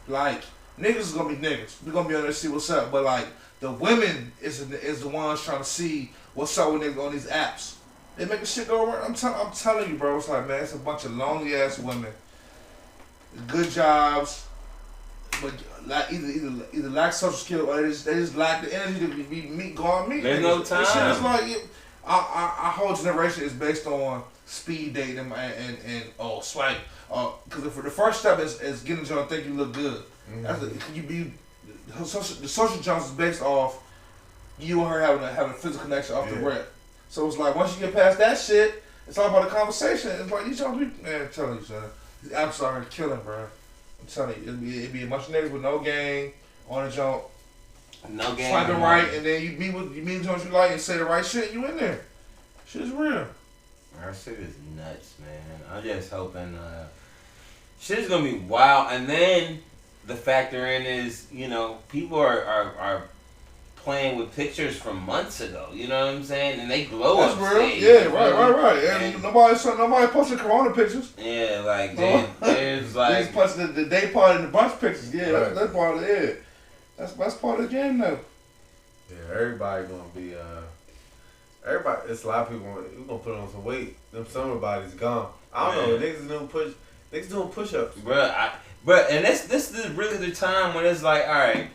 Like niggas is gonna be niggas. We gonna be on there to see what's up. But like the women is the ones trying to see what's up with niggas on these apps. They make the shit go around. I'm telling you, bro. It's like, man, it's a bunch of lonely ass women. Good jobs, but like either lack social skills or they just lack the energy to go on meet. There's no time. This shit is like our whole generation is based on speed dating and swipe. Because for the first step is getting you to think you look good. The social jumps is based off you and her having a physical connection off the rip. So it's like once you get past that shit, it's all about the conversation. It's like these jumps, man, I'm telling you, son, these apps are killing, bro. I'm telling you, it'd be a bunch of niggas with no game on the jump. No game. Swiping right, and then you meet the joints you like and say the right shit. You in there? Shit is real. Our shit is nuts, man. I'm just hoping shit is gonna be wild. And then the factor in is, you know, people are playing with pictures from months ago. You know what I'm saying? And they glow up. That's real. Yeah, right. And nobody posted Corona pictures. Yeah, like there's like they posted the day party and the brunch pictures. Yeah, right. that's part of it. That's part of the game though. Yeah, everybody gonna be everybody. It's a lot of people. We gonna put on some weight. Them summer bodies gone. I don't know. Niggas doing push-ups. Bruh, and this is really the time when it's like, all right,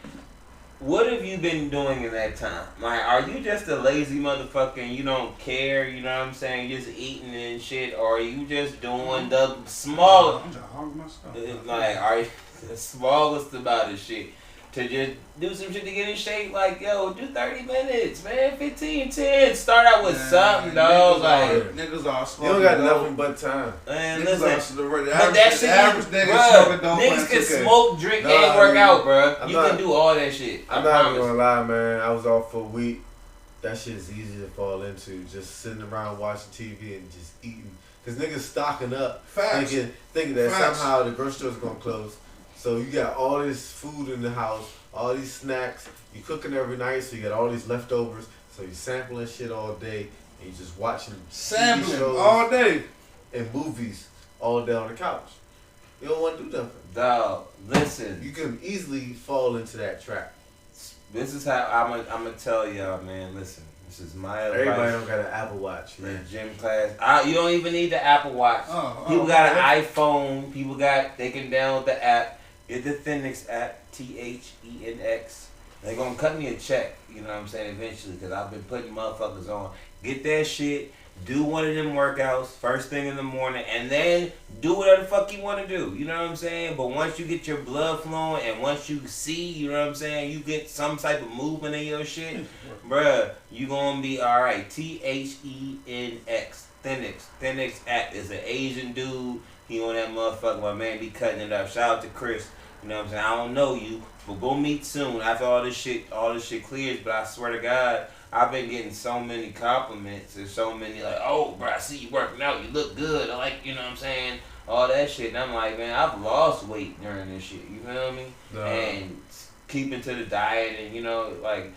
what have you been doing in that time? Like, are you just a lazy motherfucker and you don't care, you know what I'm saying, just eating and shit, or are you just doing the small, like, are you the smallest amount of shit to just do some shit to get in shape? Like, yo, do 30 minutes, man, 15, 10, start out with something, dog. Like, niggas are smoking. You don't got nothing but time. Man, listen, but that shit, niggas can smoke, drink, and work out, bro. You can do all that shit. I'm not even gonna lie, man. I was off for a week. That shit's easy to fall into. Just sitting around watching TV and just eating. Cause niggas stocking up, thinking that somehow the grocery store's gonna close. So you got all this food in the house, all these snacks. You cooking every night, so you got all these leftovers. So you sampling shit all day, and you just watching sampling shows all day and movies all day on the couch. You don't want to do nothing. Dog, listen. You can easily fall into that trap. This is how I'm gonna tell y'all, man. Listen, this is my advice. Everybody don't got an Apple Watch, man. Gym class. You don't even need the Apple Watch. People got an iPhone. They can download the app. Get the Thenx app, THENX. They're gonna cut me a check, you know what I'm saying, eventually, because I've been putting motherfuckers on. Get that shit, do one of them workouts first thing in the morning, and then do whatever the fuck you want to do, you know what I'm saying? But once you get your blood flowing, and once you see, you know what I'm saying, you get some type of movement in your shit, bruh, you gonna be alright. THENX, Thenx. Thenx app is an Asian dude. He on that motherfucker, my man be cutting it up. Shout out to Chris. You know what I'm saying? I don't know you, but go meet soon after all this shit clears. But I swear to God, I've been getting so many compliments and so many like, oh, bro, I see you working out. You look good. I like, you know what I'm saying? All that shit. And I'm like, man, I've lost weight during this shit. You feel me? No. And keeping to the diet and, you know, like,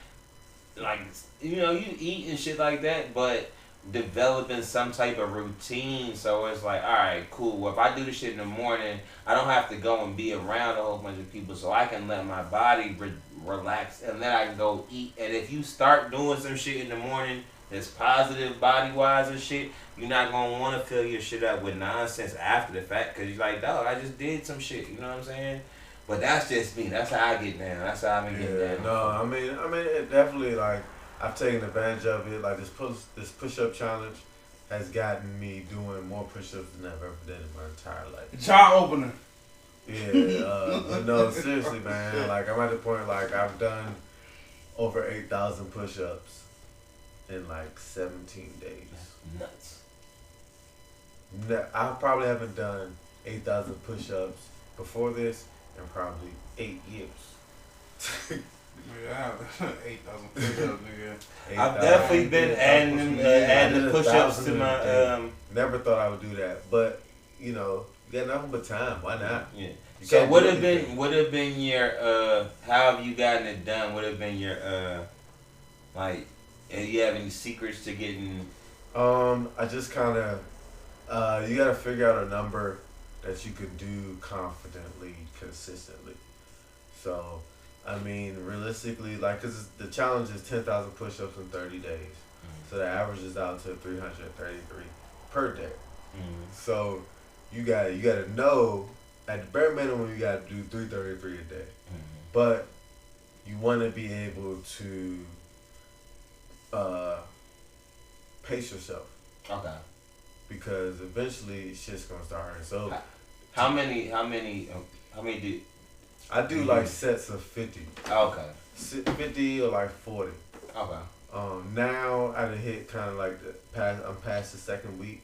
you know, you eat and shit like that, but developing some type of routine, so it's like, all right, cool. Well, if I do this shit in the morning, I don't have to go and be around a whole bunch of people, so I can let my body relax, and then I can go eat. And if you start doing some shit in the morning that's positive body-wise and shit, you're not gonna want to fill your shit up with nonsense after the fact, because you're like, dog, I just did some shit, you know what I'm saying? But that's just me. That's how I get down. That's how I've been getting down. No, I mean, it definitely, like, I've taken advantage of it. Like, this push-up challenge has gotten me doing more push-ups than I've ever done in my entire life. Jaw opener. Yeah, but no, seriously, man. Like, I'm at the point, like, I've done over 8,000 push-ups in, like, 17 days. That's nuts. I probably haven't done 8,000 push-ups before this in probably 8 years. Yeah, 8,000 push-ups, nigga. I've definitely been adding the push-ups to my. Never thought I would do that, but you know, you got nothing but time. Why not? Yeah. So what have been your how have you gotten it done? What have been your like? Do you have any secrets to getting? I just kind of you gotta figure out a number that you can do confidently, consistently. So. I mean, realistically, like, cause the challenge is 10,000 push-ups in 30 days, so that averages out to 333 per day. So you gotta know at the bare minimum you gotta do 333 a day, but you want to be able to pace yourself. Okay. Because eventually shit's gonna start hurting. So how many do? I do like sets of 50. Okay. 50 or like 40. Okay. Now I done hit kind of like I'm past the second week.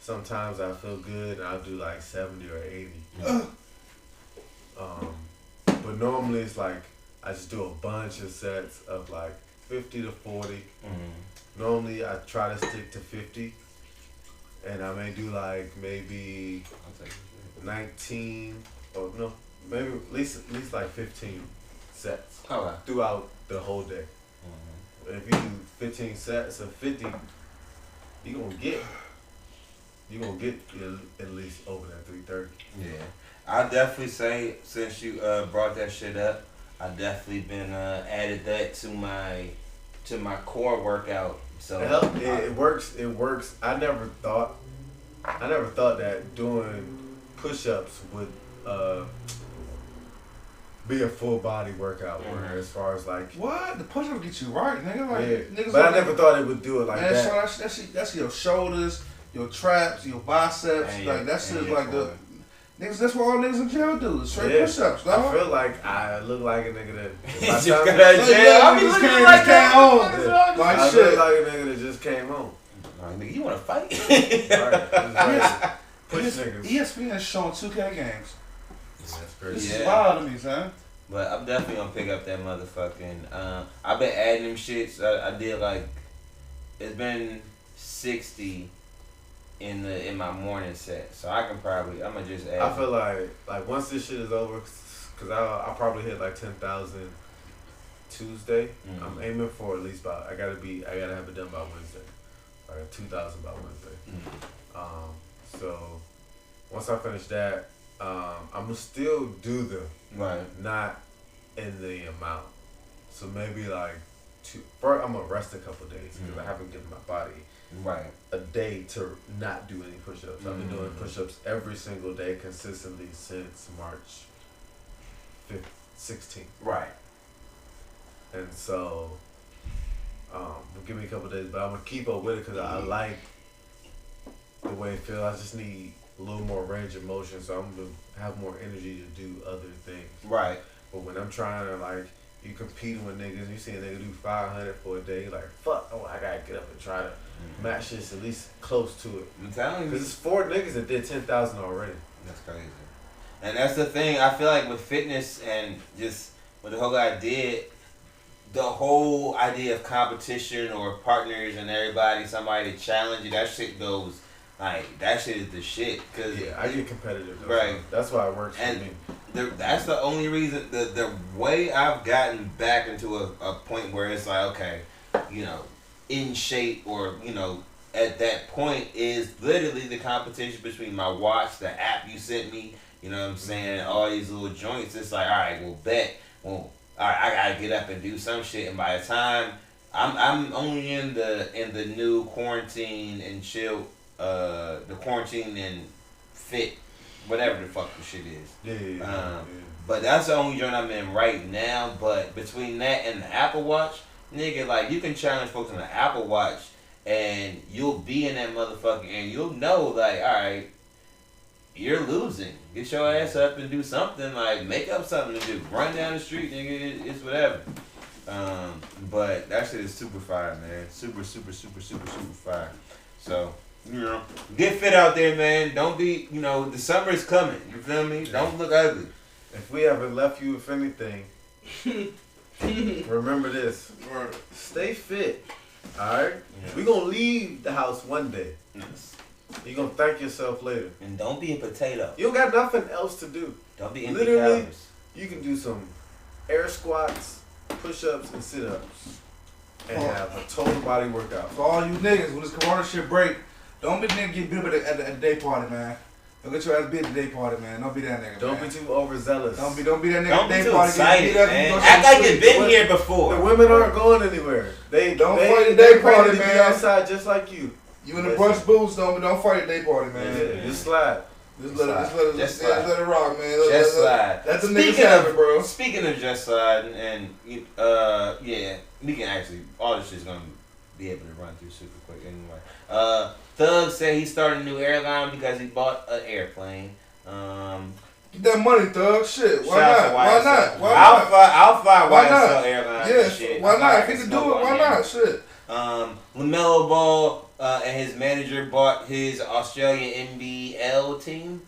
Sometimes I feel good and I'll do like 70 or 80. But normally it's like I just do a bunch of sets of like 50 to 40. Normally I try to stick to 50. and I may do like maybe 19 or no, maybe at least like 15 sets throughout the whole day. If you do 15 sets of 50, you're gonna get at least over that 330. Yeah, I definitely say since you brought that shit up, I definitely been added that to my core workout. So it works. It works. I never thought that doing push-ups would be a full body workout. Where as far as like what the push-up get you right, nigga. Like niggas. But I never thought it would do it like that. So that's your shoulders, your traps, your biceps. Like that's just like the. Niggas, that's what all niggas in jail do. Straight push-ups, dog. I feel like I look like a nigga that just got out of jail. I be looking like that. Like I look like a nigga that just came home. Like, nigga, you want to fight? Right. Push niggas. ESPN is showing 2K games. That's crazy. This is wild to me, son. But I'm definitely gonna pick up that motherfucking. I've been adding them shits. I did like, it's been 60. In my morning set, so I'm gonna just add. I feel like once this shit is over, cause I'll probably hit like 10,000 Tuesday. I'm aiming for at least I gotta have it done by Wednesday. I got 2,000 by Wednesday. So once I finish that, I'm gonna still do them, not in the amount. So maybe like first I'm gonna rest a couple days because I haven't given my body a day to not do any push-ups. I've been doing push-ups every single day consistently since March 16th. Right. And so, give me a couple days, but I'm gonna keep up with it because I like the way it feels. I just need a little more range of motion, so I'm gonna have more energy to do other things. Right. But when I'm trying to you competing with niggas, you see a nigga do 500 for a day, like fuck, I gotta get up and try to match this at least close to it. I'm telling you, because it's 4 niggas that did 10,000 already. That's crazy. And that's the thing. I feel like with fitness and just what the whole guy did, the whole idea of competition or partners and somebody to challenge you, that shit goes that shit is the shit. Cause I get competitive though, right. So that's why it works for me. That's the only reason. The way I've gotten back into a point where it's like, okay, in shape or at that point is literally the competition between my watch, the app you sent me, you know what I'm saying, all these little joints. It's like, all right, all right, I gotta get up and do some shit. And by the time I'm only in the new quarantine and chill, the quarantine and fit, whatever the fuck the shit is. But that's the only joint I'm in right now. But between that and the Apple Watch, nigga, you can challenge folks on the Apple Watch and you'll be in that motherfucker and you'll know, all right, you're losing. Get your ass up and do something, make up something to do. Run down the street, nigga, it's whatever. But that shit is super fire, man. Super, super, super, super, super fire. So, get fit out there, man. Don't be, the summer is coming. You feel me? Don't look ugly. If we haven't left you with anything, remember this. Stay fit. Alright? Yeah. We're going to leave the house one day. Yes. You're going to thank yourself later. And don't be a potato. You don't got nothing else to do. Don't be empty Literally, calories. You can do some air squats, push-ups, and sit-ups. And have a total body workout. For all you niggas, when this corona shit break, don't be the nigga get beat up at the day party, man. Don't get your ass beat at the day party, man. Don't be that nigga. Don't be too overzealous. Don't be that nigga at the day party. Don't be too excited, man. Act like you've been here before. The women aren't going anywhere. They don't fight the day party, man. Be outside just like you. You in the brunch boots, don't fight the day party, man. Yeah, just slide. Just let it rock, man. Just slide. That's the niggas have it, bro. Speaking of just sliding, and we can actually, all this shit's gonna be able to run through super quick anyway. Thug said he started a new airline because he bought an airplane. Get that money, Thug. Shit. Why not? I'll fly YSL Airlines. Yeah, shit. Why not? If he can do it, why not? Shit. Lamelo Ball and his manager bought his Australian NBDL team.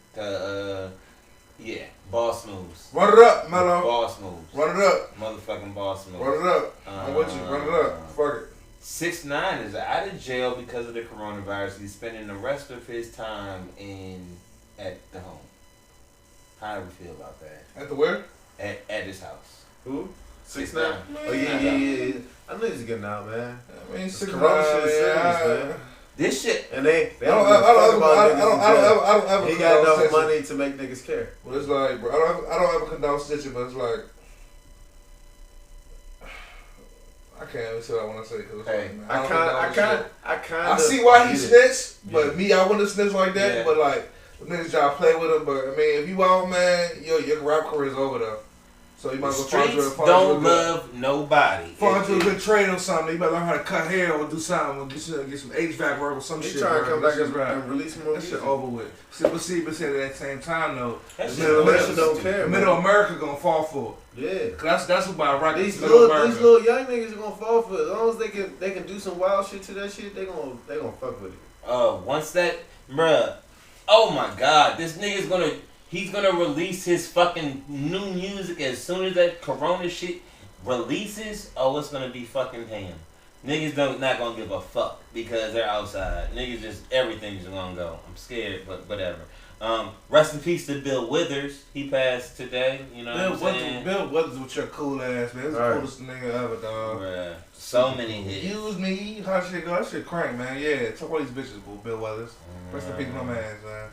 Boss moves. Run it up, Melo. Boss moves. Run it up. Motherfucking boss moves. Run it up. I'm with you. Run it up. Fuck it. 6ix9ine is out of jail because of the coronavirus. He's spending the rest of his time at the home. How do we feel about that? At the where? At his house. Who? 6ix9ine. Oh yeah. I know he's getting out, man. I mean, 6ix9ine is serious, man. This shit. And they I don't ever. He got enough money to make niggas care. But it's like, bro, I don't ever condone snitching, but it's like, I can't even say what I want to say because hey, I see why he snitched, but me, I wouldn't snitch like that. Yeah. But like, the niggas try to play with him. But I mean, if you out, man, your rap career is over though. So you might go find you don't love nobody. Find you a good trade or something. You better learn how to cut hair or do something. Or get some HVAC work or some shit. He trying to come back and release more. That shit over with. But at that same time though, middle America gonna fall for it. Yeah, cause that's what my rock. These little young niggas are gonna fall for it. As long as they can do some wild shit to that shit, they gonna fuck with it. Once that, bruh, oh my God, this nigga's he's gonna release his fucking new music as soon as that corona shit releases. Oh, it's gonna be fucking ham. Niggas not gonna give a fuck because they're outside. Niggas just, everything's gonna go. I'm scared, but whatever. Rest in peace to Bill Withers. He passed today. You know what I'm saying? Bill Withers with your cool ass, man. That's the coolest nigga ever, dog. Bruh. So many hits. Use me. How shit go? That shit crank, man. Yeah. Talk about these bitches, Bill Withers. Rest in peace to my man, man.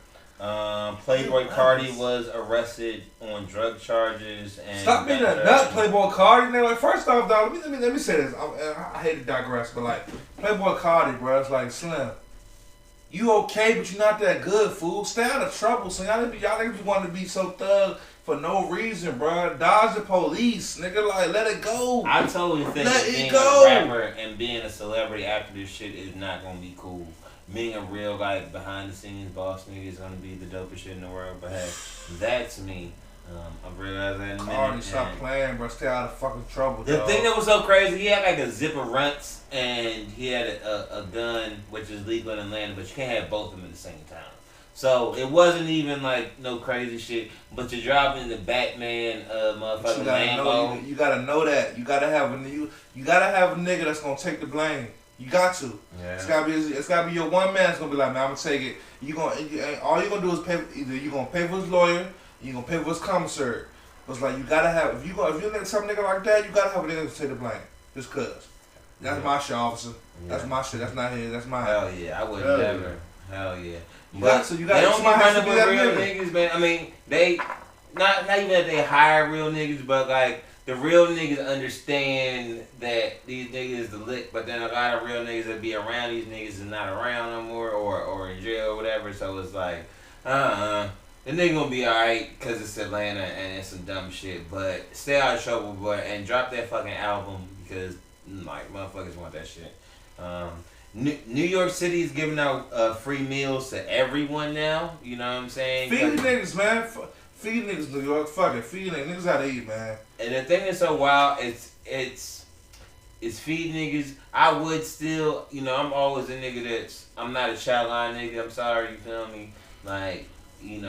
Playboy Carti was arrested on drug charges and stop being a nut, Playboy Carti. Man, like, first off, dog, let me say this. I hate to digress, but like Playboy Carti, bro, it's like Slim. You okay, but you're not that good, fool. Stay out of trouble. So y'all niggas want to be so thug for no reason, bro. Dodge the police, nigga. Like, let it go. I totally think being a rapper and being a celebrity after this shit is not gonna be cool. Being a real, like, behind the scenes boss nigga is gonna be the dopest shit in the world. But hey, that's me. I've realized that in a minute. Cardi, stop playing, bro. Stay out of fucking trouble, The thing that was so crazy, he had like a zipper runts and he had a gun, which is legal in Atlanta, but you can't have both of them at the same time. So it wasn't even like no crazy shit. But you're driving the Batman motherfucking Lambo. You gotta know that. You gotta have a nigga that's gonna take the blame. You got to. Yeah. It's gotta be your one man that's gonna be like, man, I'm gonna take it. All you gonna do is pay. Either you gonna pay for his lawyer, or you gonna pay for his commissary. But it's like you gotta have. If you're some nigga like that, you gotta have a nigga to take the blame. Just cause. That's my shit, officer. Yeah. That's my shit. That's not his. That's mine. Hell yeah, I would never. Hell yeah. You got they don't be running with real niggas, man. I mean, they not even that they hire real niggas, but like. The real niggas understand that these niggas is the lick, but then a lot of real niggas that be around these niggas is not around no more or in jail or whatever. So it's like, the nigga gonna be alright because it's Atlanta and it's some dumb shit. But stay out of trouble, boy, and drop that fucking album because like motherfuckers want that shit. New York City is giving out free meals to everyone now. You know what I'm saying? Feed the niggas, man. Feed niggas, New York. Fuck it. Feed niggas how to eat, man. And the thing that's so wild, it's feed niggas. I would still, I'm always a nigga I'm not a child line nigga. I'm sorry, you feel me? Like, I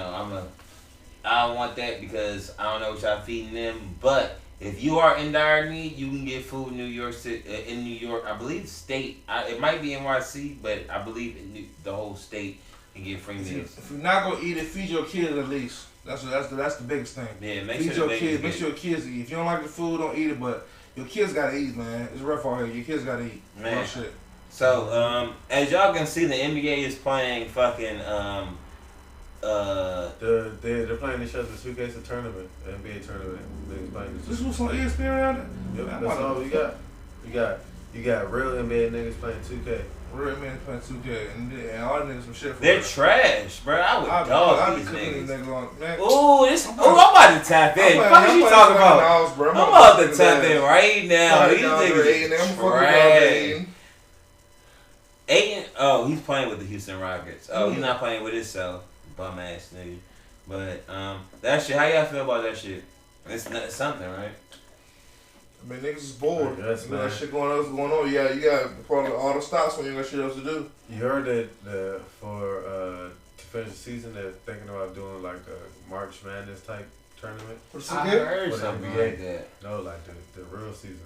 don't want that because I don't know what y'all feeding them. But if you are in dire need, you can get food in New York City. In New York, I believe the state. It might be NYC, but I believe the whole state can get free meals. If you're not gonna eat it, feed your kids at least. That's the biggest thing. Yeah, feed your kids. Make sure your kids eat. If you don't like the food, don't eat it. But your kids gotta eat, man. It's rough out here. Your kids gotta eat. Man. No shit. So, as y'all can see, the NBA is playing fucking they're playing each other's suitcase tournament, the NBA tournament. Niggas playing this was on ESPN around it? Yep, that's all we got. You got real NBA niggas playing 2K. Real men playing 2K and all the niggas some shit for they're trash, bro. I would dog these niggas. Ooh, I'm about to tap in. What are you talking about? I'm about to tap in right now. These niggas trash. Aiden, he's playing with the Houston Rockets. Oh, he's not playing with himself. Bum ass nigga. But that shit, how y'all feel about that shit? It's something, right? I mean, niggas is bored. Yes, man. That shit going on. You got probably all the stops when you got shit else to do. You heard that for to finish the season, they're thinking about doing like a March Madness type tournament. I heard something like that. No, like the real season.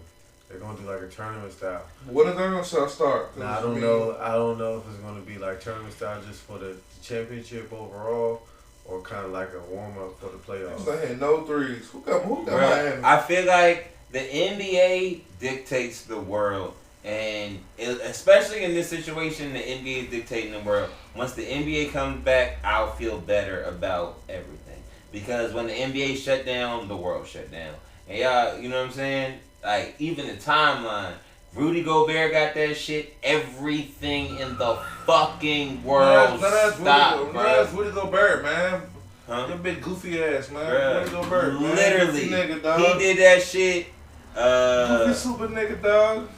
They're gonna do like a tournament style. When is they gonna start? Now, I don't know. I don't know if it's gonna be like tournament style just for the championship overall, or kind of like a warm up for the playoffs. They had no threes. Who got Miami? I feel like the NBA dictates the world, and especially in this situation, the NBA is dictating the world. Once the NBA comes back, I'll feel better about everything, because when the NBA shut down, the world shut down. And y'all, you know what I'm saying? Like, even the timeline, Rudy Gobert got that shit. Everything in the fucking world stopped, bro. That's Rudy Gobert, man. Huh? Your big goofy ass, man. Bruh. Rudy Gobert, man. Literally, Nigga, dog. he did that shit. Goofy super nigga, dog.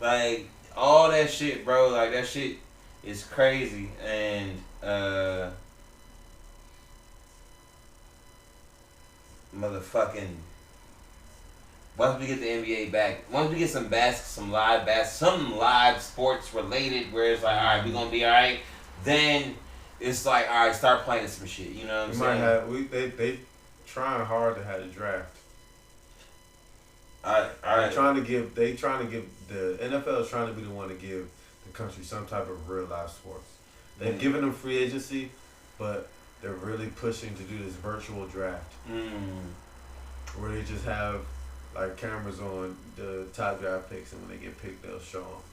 Like, all that shit, bro. Like, that shit is crazy. And, motherfucking, once we get the NBA back, once we get some live sports related, where it's like, all right, we gonna be all right, then it's like, all right, start playing some shit. You know what I'm saying? They trying hard to have a draft. All right. They trying to give the NFL is trying to be the one to give the country some type of real life sports. They've given them free agency, but they're really pushing to do this virtual draft, where they just have like cameras on the top draft picks, and when they get picked, they'll show them.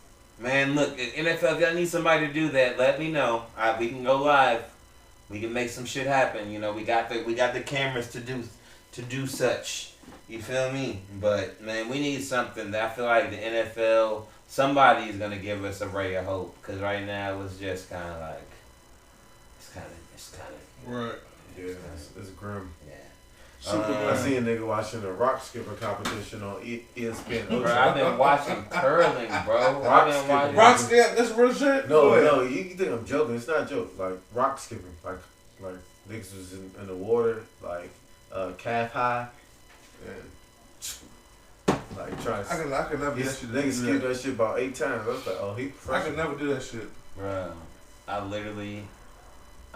Man, look, NFL, if y'all need somebody to do that, let me know. We can go live. We can make some shit happen. You know, we got the cameras to do such. You feel me? But man, we need something that I feel like the NFL, somebody is gonna give us a ray of hope. Cause right now it's just kind of like, it's kind of right. Yeah, it's grim. Yeah. I seen a nigga watching a rock skipper competition on ESPN. Bro, I've been watching curling, bro. Rock skip, that's real shit? No, you think I'm joking. It's not a joke. Like, rock skipping. Like niggas was in the water, like, calf high. And, like, trying to... I could never do that shit. Niggas skipped that shit about 8 times. I was like, oh, he professional. I could never do that shit. Bro, I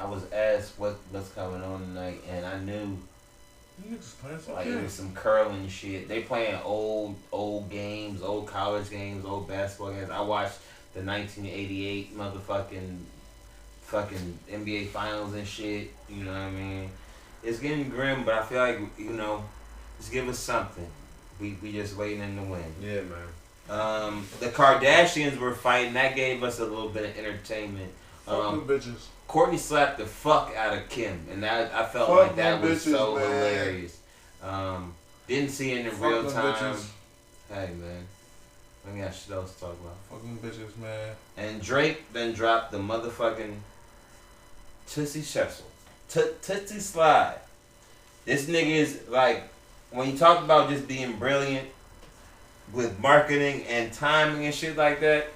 was asked what's coming on tonight, and I knew... Like, it was some curling shit. They playing old games, old college games, old basketball games. I watched the 1988 motherfucking NBA finals and shit. You know what I mean? It's getting grim, but I feel like, you know, just give us something. We just waiting in the wind. Yeah, man. The Kardashians were fighting. That gave us a little bit of entertainment. Fuck them bitches. Kourtney slapped the fuck out of Kim, and I felt like that was so hilarious. Didn't see it in real time. Bitches. Hey, man. I got shit else to talk about. Fucking bitches, man. And Drake then dropped the motherfucking Toosie Shuffle. Tootsie Slide. This nigga is like, when you talk about just being brilliant with marketing and timing and shit like that,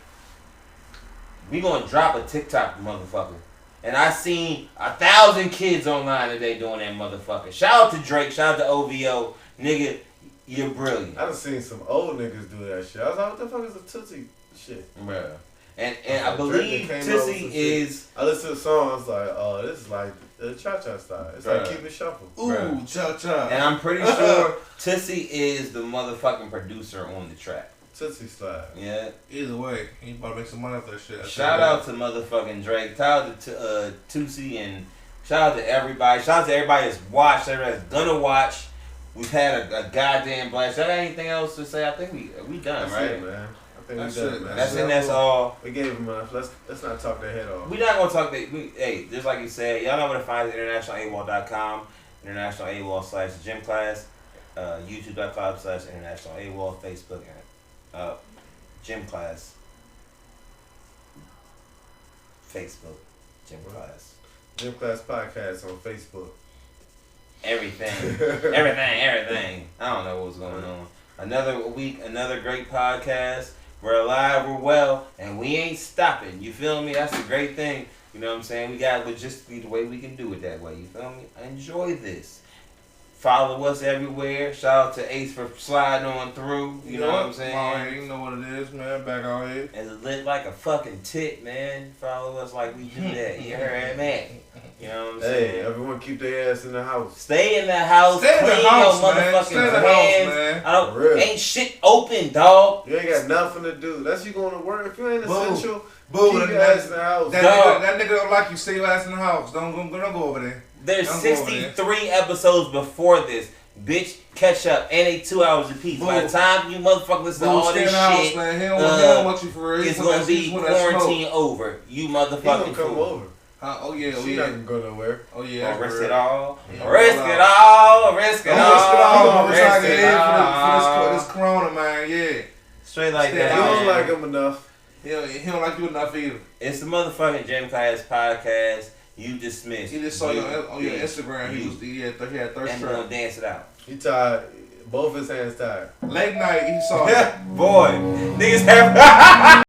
we gonna drop a TikTok motherfucker. And I seen 1,000 kids online today doing that motherfucker. Shout out to Drake, shout out to OVO. Nigga, you're brilliant. I done seen some old niggas do that shit. I was like, what the fuck is a Tootsie shit? Bruh. And I believe Tootsie is... I listened to the song, I was like, oh, this is like the cha-cha style. It's like Keep It Shuffle. Ooh, cha-cha. And I'm pretty sure Tootsie is the motherfucking producer on the track. Tootsie Slide. Yeah. Either way, he about to make some money off that shit. Shout out to motherfucking Drake. Shout out to Tootsie, and shout out to everybody. Shout out to everybody that's watched, everybody that's gonna watch. We've had a goddamn blast. Y'all got anything else to say? I think we done, that's right? It, man. I think we done, man. That's it. That's all. We gave him enough. Let's not talk their head off. We not gonna talk that. Hey, just like you said, y'all know where to find us. InternationalAWOL.com, International AWOL /gym class, YouTube.com/International AWOL, Facebook, and gym class, Facebook, gym class. Gym Class Podcast on Facebook. Everything. I don't know what's going on. Another week, another great podcast. We're alive, we're well, and we ain't stopping. You feel me? That's a great thing. You know what I'm saying? We got logistically the way we can do it that way. You feel me? Enjoy this. Follow us everywhere. Shout out to Ace for sliding on through. You know what I'm saying? You know what it is, man. Back on here. And lit like a fucking tit, man. Follow us like we do that. You heard, man? You know what I'm Hey, saying? everyone keep their ass in the house. Stay in the house. Stay in the clean house, your man. motherfucking Stay in the hands. house, man. I don't. Really? Ain't shit open, dog. You ain't got nothing to do. That's you going to work. If you ain't essential, Boo, keep your ass in the house. That nigga don't like you. Stay your ass in the house. Don't go over there. There's Don't go over 63 episodes before this. Bitch, catch up. And they 2 hours apiece. By the time you motherfuckers listen to all stay in this the house, shit, man. He don't want you for real. it's gonna be quarantine over. You motherfucking He gonna come fool. over. Oh yeah, She not gonna go nowhere. Oh yeah. Risk it all. Yeah. Risk it all. Risk it all. Risk it all. Risk For this corona, man. Yeah. Straight like You that. don't man. like him enough. He don't like you enough either. It's the motherfucking Gym Class podcast. You dismissed. He just saw you on your Instagram. He had thirst and trap. gonna dance it out. He tired. Both his hands tired. Late night, he saw Boy, niggas have